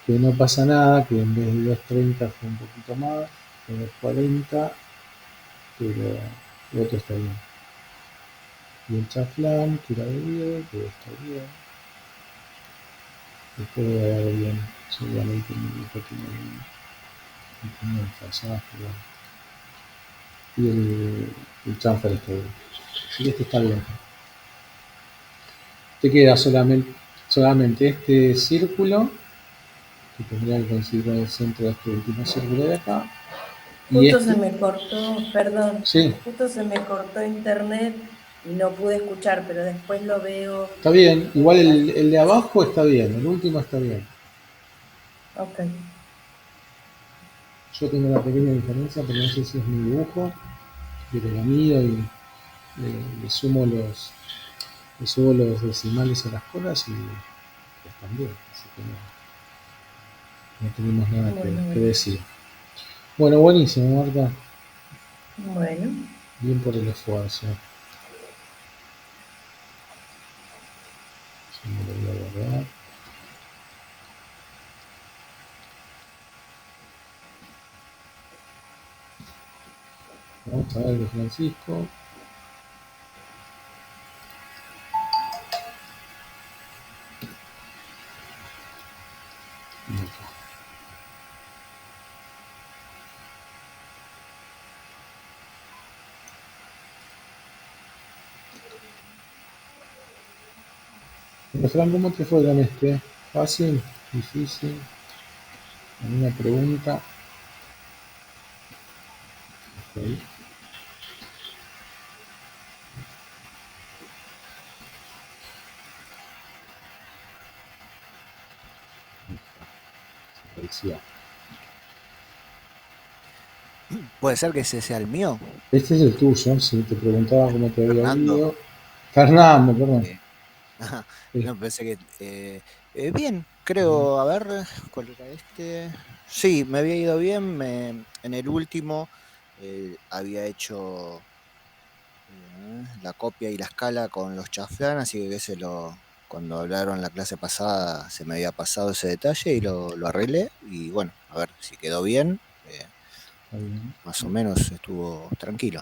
que no pasa nada, que en vez de 230 fue un poquito más, de 240, pero el otro está bien. Y el chaflán, que era de 10, que está bien. Después debe haber bien, seguramente mi hijo tiene un pasaje, bueno. Y el chanfer está bien. Y este está bien. Te queda solamente este círculo, que tendría que considerar el centro de este último círculo de acá. Y Justo se este, me cortó, perdón, sí, justo se me cortó internet y no pude escuchar, pero después lo veo. está bien. Igual Así. el de abajo está bien, el último está bien. Ok. Yo tengo una pequeña diferencia, pero no sé si es mi dibujo, pero la mido y le subo los decimales a las colas y están bien. Así que no tenemos nada Bueno, que bueno. decir. Bueno, buenísimo, Marta. Bueno, Bien por el esfuerzo. Yo me lo voy a guardar. Vamos a ver de Francisco. Y acá. Pero, Fran, ¿cómo te fue con este? ¿Fácil? ¿Difícil? ¿Alguna pregunta? Ok. Parecía. Puede ser que ese sea el mío, Este es el tuyo, si te preguntaba cómo te había Fernando. ido. Fernando, perdón. Eh, ajá. Es- No, pensé que... bien, creo, a ver, ¿cuál era este? Sí, me había ido bien. En el último había hecho la copia y la escala con los chaflán, así que cuando hablaron la clase pasada se me había pasado ese detalle y lo arreglé. Y bueno, a ver si quedó bien. Está bien. Más o menos estuvo tranquilo.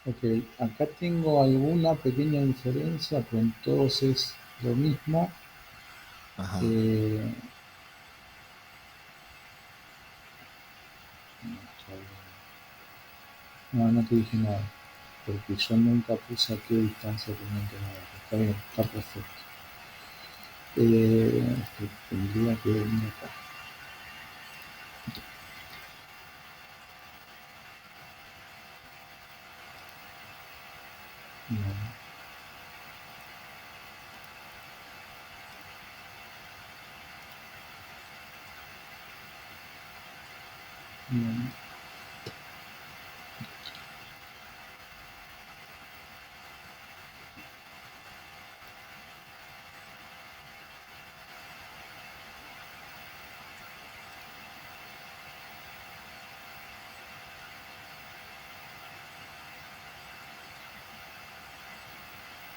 Ok, acá tengo alguna pequeña diferencia, pero en todos es lo mismo. Ajá. Eh, no, no te dije nada, porque yo nunca puse a qué distancia tenía que nadar. Está bien, está perfecto. Esto tendría que venir acá. No, no.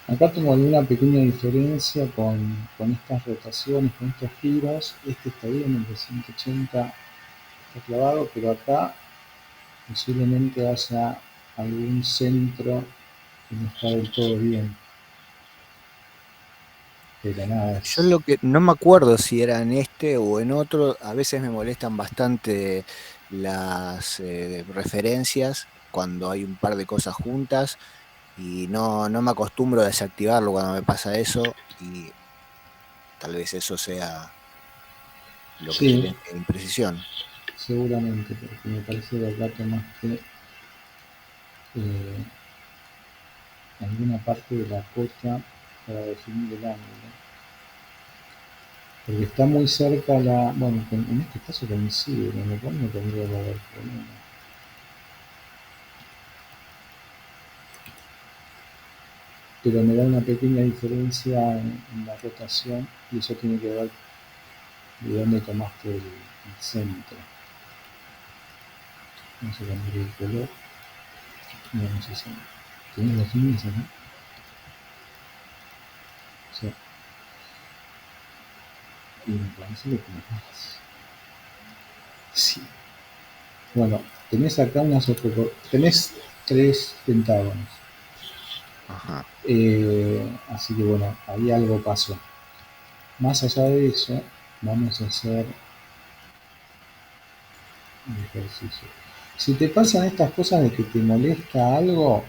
Acá tengo alguna pequeña diferencia con estas rotaciones, con estos giros. Este está bien, el de 180 está clavado, pero acá posiblemente haya algún centro que no está del todo bien. Pero nada, Yo lo que no me acuerdo si era en este o en otro, a veces me molestan bastante las referencias cuando hay un par de cosas juntas y no me acostumbro a desactivarlo cuando me pasa eso y tal vez eso sea lo que sí, genere imprecisión. seguramente, porque me parece que acá tomaste eh, alguna parte de la cota para definir el ángulo. Porque está muy cerca la. Bueno, en este caso coincide, con lo cual no tendría que haber problema. Pero me da una pequeña diferencia en la rotación y eso tiene que ver de dónde tomaste el centro. Vamos a cambiar el color. Y vamos a hacer. ¿Tienes las líneas acá? Sí. Y me parece que como más. Sí. Bueno, tenés acá tenés tres pentágonos. Ajá. Así que bueno, ahí algo pasó. Más allá de eso, vamos a hacer un ejercicio. Si te pasan estas cosas de que te molesta algo,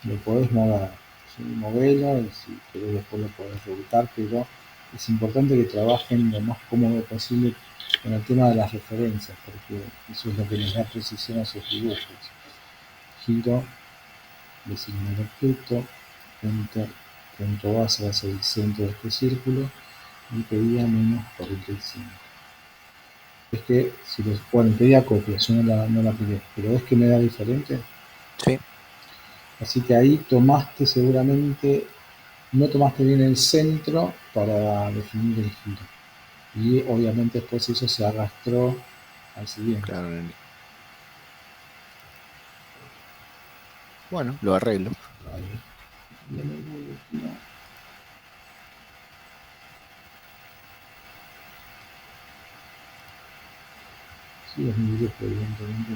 lo podés mover. ¿Sí? Movelo y si querés después lo podés rebutar, pero es importante que trabajen lo más cómodo posible con el tema de las referencias, porque eso es lo que les da precisión a sus dibujos. Giro, designo el objeto, enter, punto base va a ser el centro de este círculo y pedía menos 45. Es que, si los, bueno, pedía copia, yo no la pedí, pero es que me da diferente. Sí, Así que ahí tomaste seguramente, no tomaste bien el centro para definir el giro. Y obviamente después eso se arrastró al siguiente. claro. Bueno, lo arreglo. Ahí. Viene el boludo. Sí, es mi dibujo, evidentemente.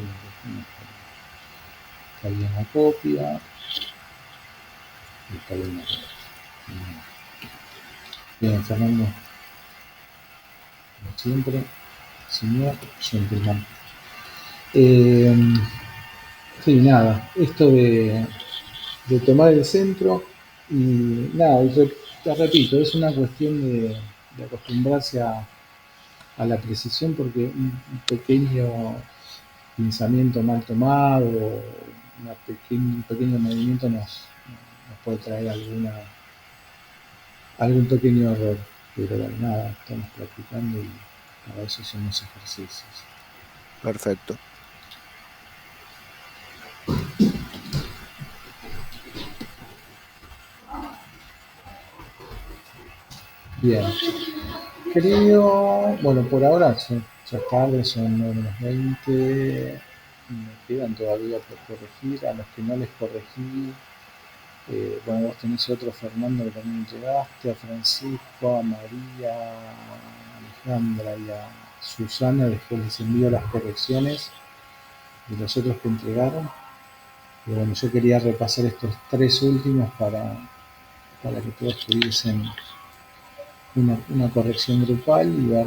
Está bien la copia. Y está bien la copia. Bien, Fernando, como siempre, señor gentleman. Eh, sí, nada, esto de tomar el centro y nada, te repito, es una cuestión de acostumbrarse a la precisión porque un pequeño pensamiento mal tomado, un pequeño movimiento nos puede traer algún pequeño error. Pero bueno, nada, estamos practicando y para eso son los ejercicios. Perfecto. Bien. Creo, bueno, por ahora ya es tarde, son 9:20. Me quedan todavía por corregir. A los que no les corregí, bueno, vos tenés otro Fernando que también llegaste, a Francisco, a María, a Alejandra y a Susana. Después les envío las correcciones de los otros que entregaron. Y bueno, yo quería repasar estos tres últimos para que todos tuviesen una corrección grupal y ver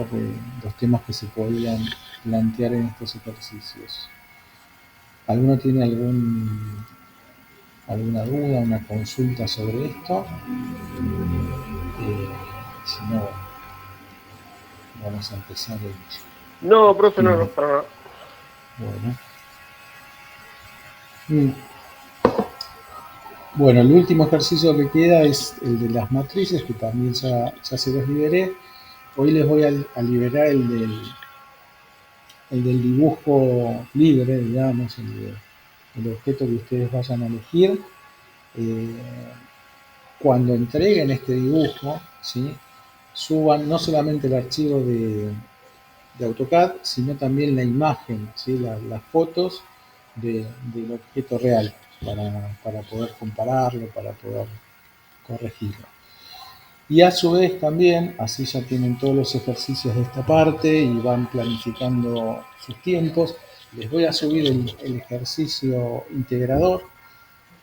los temas que se podían plantear en estos ejercicios. ¿Alguno tiene alguna duda, una consulta sobre esto? Si no, bueno, vamos a empezar el... No, profe, no, para nada. Bueno. Bueno, el último ejercicio que queda es el de las matrices, que también ya se los liberé. Hoy les voy a liberar el del dibujo libre, digamos, el objeto que ustedes vayan a elegir. Cuando entreguen este dibujo, ¿sí?, suban no solamente el archivo de AutoCAD, sino también la imagen, ¿sí?, las fotos del objeto real para poder compararlo, para poder corregirlo. Y a su vez también, así ya tienen todos los ejercicios de esta parte y van planificando sus tiempos, les voy a subir el ejercicio integrador,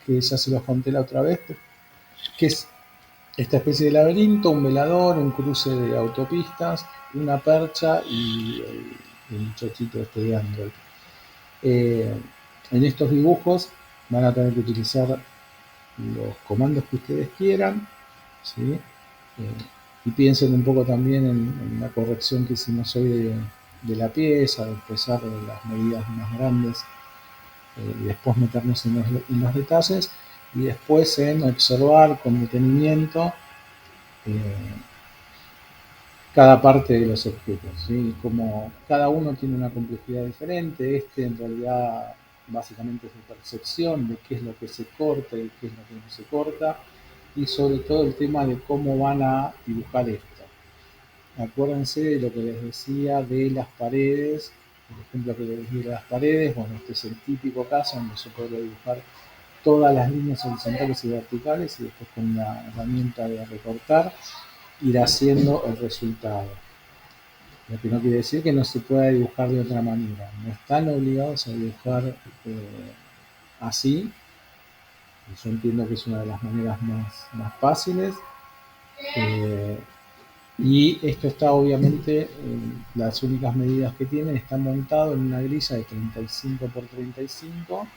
que ya se los conté la otra vez, que es esta especie de laberinto, un velador, un cruce de autopistas, una percha y el muchachito este de Android. En estos dibujos van a tener que utilizar los comandos que ustedes quieran, ¿sí? Y piensen un poco también en la corrección que hicimos hoy de la pieza, de expresar las medidas más grandes, y después meternos en los detalles, y después en observar con detenimiento cada parte de los objetos, ¿sí? Como cada uno tiene una complejidad diferente, en realidad básicamente es de percepción de qué es lo que se corta y qué es lo que no se corta, y sobre todo el tema de cómo van a dibujar esto. Acuérdense de lo que les decía de las paredes, por ejemplo, que les di de las paredes. Bueno, este es el típico caso donde yo podría dibujar todas las líneas horizontales y verticales y después con la herramienta de recortar ir haciendo el resultado. Lo que no quiere decir que no se pueda dibujar de otra manera. No están obligados a dibujar así. Yo entiendo que es una de las maneras más fáciles. Y esto está obviamente, las únicas medidas que tienen, está montado en una grilla de 35 por 35,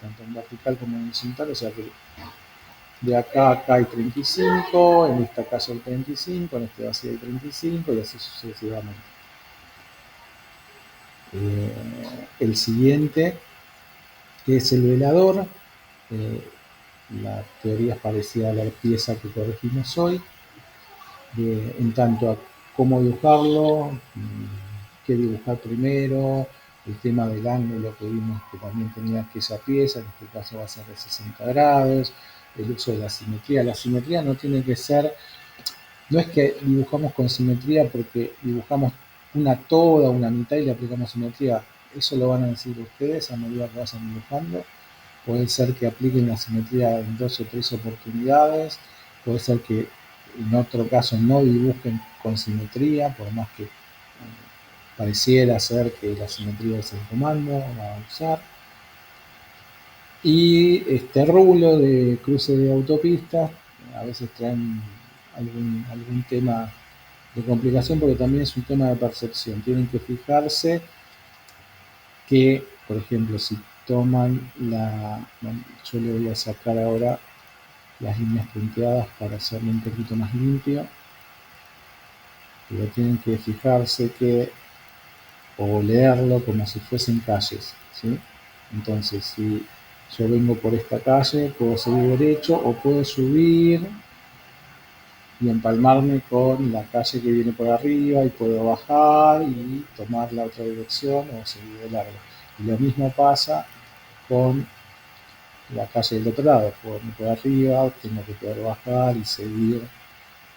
tanto en vertical como en horizontal, o sea que de acá a acá hay 35, en esta calle hay 35, en este vacío hay 35 y así sucesivamente. El siguiente, que es el velador, la teoría es parecida a la pieza que corregimos hoy, en tanto a cómo dibujarlo, qué dibujar primero, el tema del ángulo que vimos que también tenía aquella pieza, en este caso va a ser de 60 grados, el uso de la simetría. La simetría no tiene que ser, no es que dibujamos con simetría porque dibujamos una toda, una mitad y le aplicamos simetría. Eso lo van a decir ustedes a medida que vayan dibujando. Puede ser que apliquen la simetría en 2 o 3 oportunidades, puede ser que en otro caso no dibujen con simetría, por más que pareciera ser que la simetría es el comando a usar. Y este rulo de cruce de autopistas a veces traen algún tema de complicación porque también es un tema de percepción. Tienen que fijarse que, por ejemplo, si toman bueno, yo le voy a sacar ahora las líneas punteadas para hacerlo un poquito más limpio, pero tienen que fijarse que, o leerlo como si fuesen calles, ¿sí? Entonces, si yo vengo por esta calle, puedo seguir derecho o puedo subir y empalmarme con la calle que viene por arriba y puedo bajar y tomar la otra dirección o seguir de largo. Y lo mismo pasa con la calle del otro lado, por arriba, tengo que poder bajar y seguir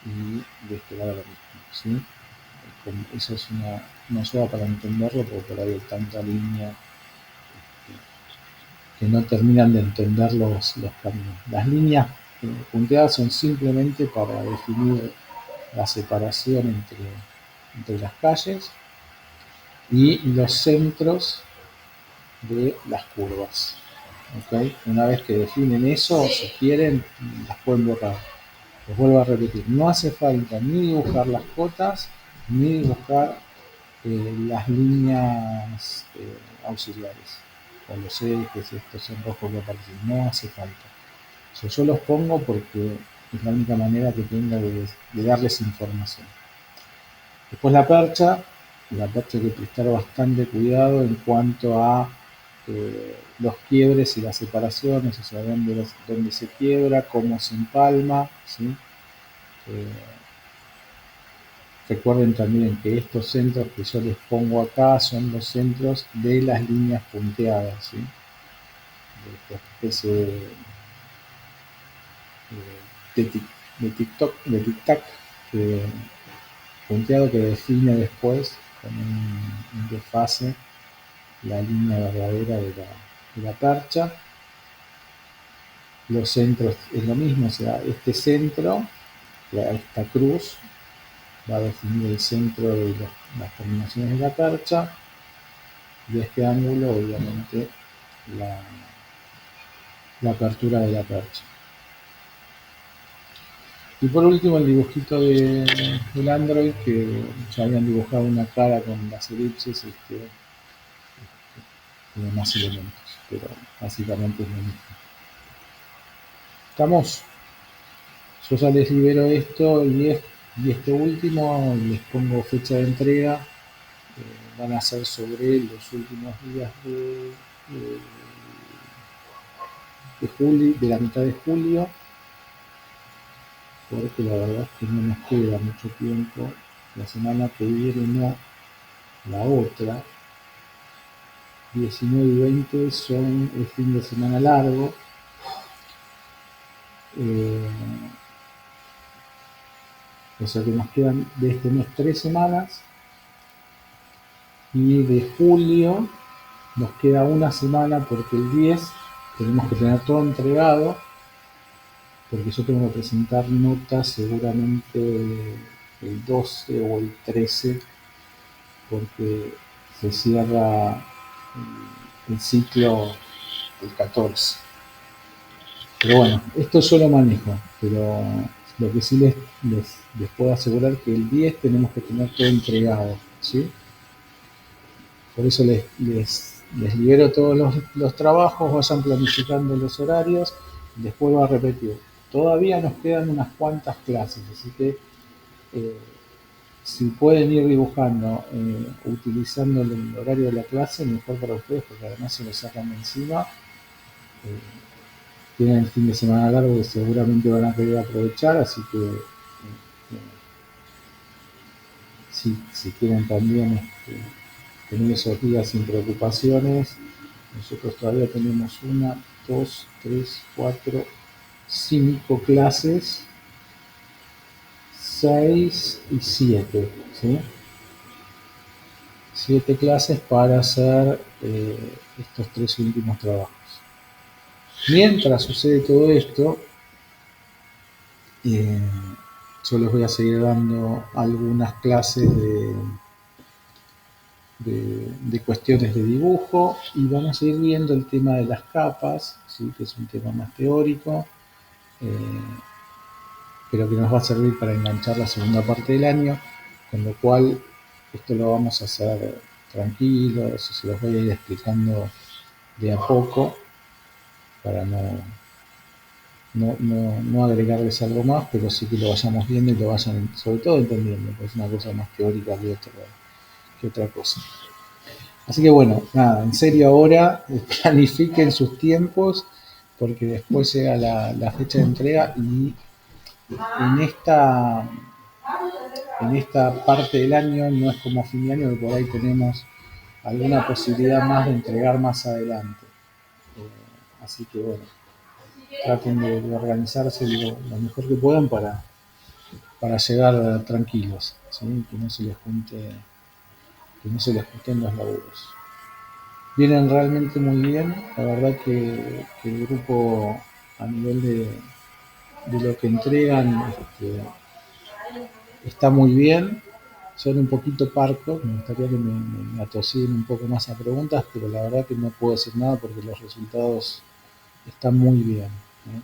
y de este lado lo mismo, ¿sí? Eso es una ayuda para entenderlo, porque por ahí hay tanta línea que no terminan de entender los caminos. Las líneas punteadas son simplemente para definir la separación entre las calles y los centros de las curvas. ¿Okay? Una vez que definen eso, si quieren, las pueden borrar. Les vuelvo a repetir, no hace falta ni dibujar las cotas ni dibujar las líneas auxiliares o los ejes, estos en rojo que aparecen, no hace falta. Yo los pongo porque es la única manera que tengo de darles información. Después la percha hay que prestar bastante cuidado en cuanto a los quiebres y las separaciones, o sea, dónde se quiebra, cómo se empalma, ¿sí? Recuerden también que estos centros que yo les pongo acá son los centros de las líneas punteadas, ¿sí? De esta especie de tic-tac punteado que define después con un desfase la línea verdadera de la percha. Los centros es lo mismo, o sea, este centro, esta cruz, va a definir el centro de las terminaciones de la percha, y este ángulo, obviamente, la apertura de la percha. Y por último, el dibujito del Android, que ya habían dibujado una cara con las elipses, tiene más elementos, pero básicamente es lo mismo. ¿Estamos? Yo ya les libero esto y este último, les pongo fecha de entrega. Van a ser sobre los últimos días de julio, de la mitad de julio, porque la verdad es que no nos queda mucho tiempo. La semana que viene no, la otra, 19 y 20 son el fin de semana largo. O sea que nos quedan de este mes 3 semanas, y de julio nos queda una semana, porque el 10 tenemos que tener todo entregado, porque yo tengo que presentar notas seguramente el 12 o el 13, porque se cierra el ciclo el 14. Pero bueno, esto yo lo manejo, pero lo que sí les puedo asegurar que el 10 tenemos que tener todo entregado, ¿sí? Por eso les libero todos los trabajos, vayan planificando los horarios. Les vuelvo a repetir, todavía nos quedan unas cuantas clases, así que si pueden ir dibujando utilizando el horario de la clase, mejor para ustedes, porque además se lo sacan de encima. Tienen el fin de semana largo que seguramente van a querer aprovechar, así que si quieren también tener esos días sin preocupaciones. Nosotros todavía tenemos 1, 2, 3, 4, 5 clases, 6 y 7, ¿sí? 7 clases para hacer estos 3 últimos trabajos. Mientras sucede todo esto, yo les voy a seguir dando algunas clases de cuestiones de dibujo, y vamos a ir viendo el tema de las capas, ¿sí? Que es un tema más teórico, pero que nos va a servir para enganchar la segunda parte del año, con lo cual esto lo vamos a hacer tranquilo, se los voy a ir explicando de a poco para no agregarles algo más, pero sí que lo vayamos viendo y lo vayan sobre todo entendiendo, porque es una cosa más teórica que otra cosa. Así que bueno, nada, en serio ahora planifiquen sus tiempos, porque después llega la fecha de entrega, y en esta parte del año no es como fin de año, que por ahí tenemos alguna posibilidad más de entregar más adelante. Así que bueno, traten de organizarse lo mejor que puedan para llegar tranquilos, ¿sí? Que no se les junten los laburos. Vienen realmente muy bien, la verdad que el grupo a nivel de lo que entregan está muy bien. Son un poquito parcos, me gustaría que me atosien un poco más a preguntas, pero la verdad que no puedo decir nada porque los resultados están muy bien, ¿eh?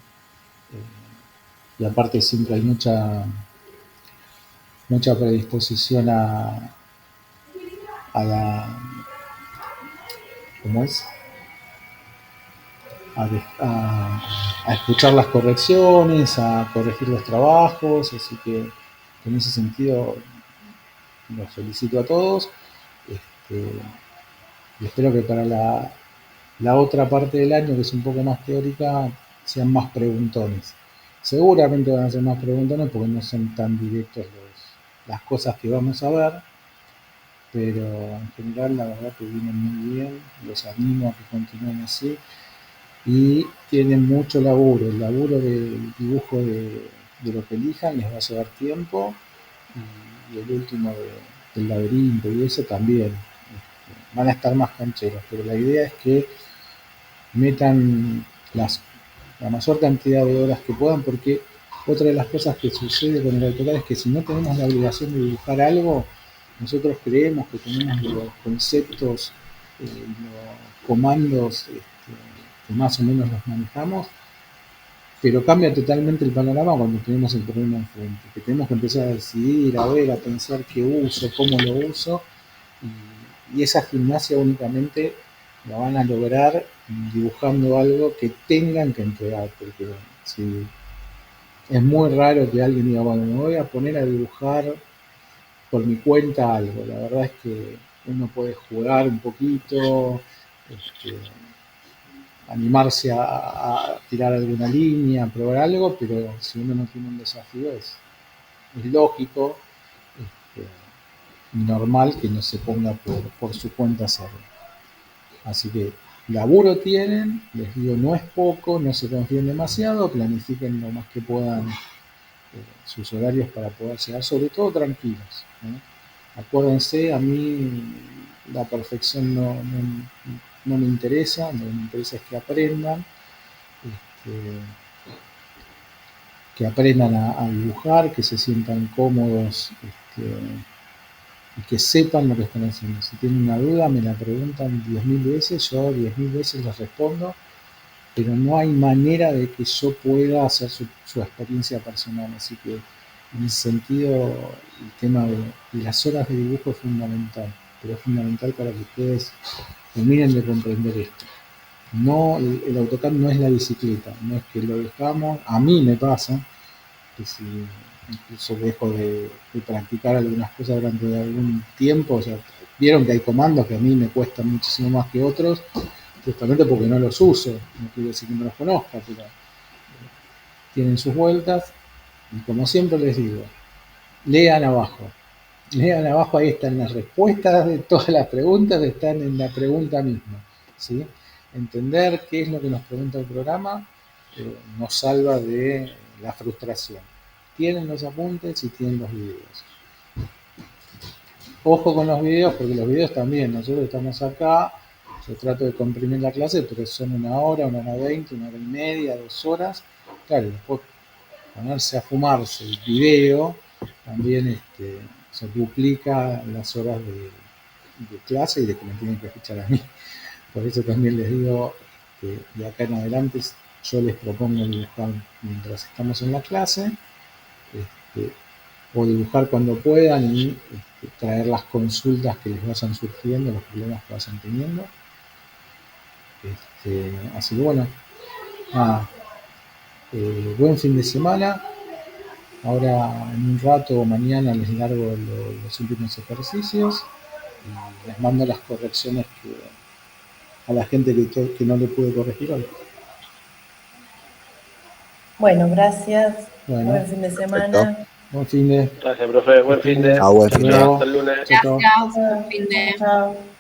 Y aparte siempre hay mucha predisposición a la, ¿cómo es? A escuchar las correcciones, a corregir los trabajos, así que en ese sentido los felicito a todos. Y espero que para la otra parte del año, que es un poco más teórica, sean más preguntones. Seguramente van a ser más preguntones porque no son tan directos las cosas que vamos a ver, pero en general la verdad que vienen muy bien, los animo a que continúen así y tienen mucho laburo, el laburo del dibujo de lo que elijan les va a llevar tiempo y el último del laberinto y eso también. Van a estar más cancheros, pero la idea es que metan la mayor cantidad de horas que puedan, porque otra de las cosas que sucede con el AutoCAD es que si no tenemos la obligación de dibujar algo, nosotros creemos que tenemos los conceptos y los comandos que más o menos los manejamos, pero cambia totalmente el panorama cuando tenemos el problema enfrente, que tenemos que empezar a decidir, a ver, a pensar qué uso, cómo lo uso, y esa gimnasia únicamente la van a lograr dibujando algo que tengan que entregar, porque si es muy raro que alguien diga, bueno, me voy a poner a dibujar por mi cuenta algo. La verdad es que uno puede jugar un poquito, animarse a tirar alguna línea, a probar algo, pero si uno no tiene un desafío es lógico, normal que no se ponga por su cuenta hacerlo. Así que laburo tienen, les digo, no es poco, no se confíen demasiado, planifiquen lo más que puedan sus horarios para poder llegar, sobre todo tranquilos, ¿eh? Acuérdense, a mí la perfección no me interesa, lo que me interesa es que aprendan a dibujar, que se sientan cómodos y que sepan lo que están haciendo. Si tienen una duda, me la preguntan 10.000 veces, yo 10.000 veces les respondo, pero no hay manera de que yo pueda hacer su experiencia personal. Así que en ese sentido, el tema de las horas de dibujo es fundamental, pero es fundamental para que ustedes terminen de comprender esto. No, el AutoCAD no es la bicicleta, no es que lo dejamos, a mí me pasa, que si incluso dejo de practicar algunas cosas durante algún tiempo, o sea, vieron que hay comandos que a mí me cuestan muchísimo más que otros, justamente porque no los uso, no quiero decir que no los conozca, pero tienen sus vueltas, y como siempre les digo, lean abajo, ahí están las respuestas de todas las preguntas, están en la pregunta misma, ¿sí? Entender qué es lo que nos pregunta el programa nos salva de la frustración. Tienen los apuntes y tienen los videos. Ojo con los videos, porque los videos también, nosotros estamos acá, yo trato de comprimir la clase, pero son 1 hora, 1 hora 20, 1 hora y media, 2 horas. Claro, después ponerse a fumarse el video, también se duplica las horas de clase y de que me tienen que escuchar a mí. Por eso también les digo que de acá en adelante yo les propongo dibujar mientras estamos en la clase, o dibujar cuando puedan y traer las consultas que les vayan surgiendo, los problemas que vayan teniendo. Así que bueno, nada, buen fin de semana. Ahora en un rato o mañana les largo los últimos ejercicios y les mando las correcciones a la gente que no le pude corregir hoy. Bueno, gracias. Bueno, buen fin de perfecto. semana. Buen fin de. Gracias, profe. Buen fin de. Buen fin de. Hasta el lunes. Chao, chao. Gracias. Buen fin de. Chao.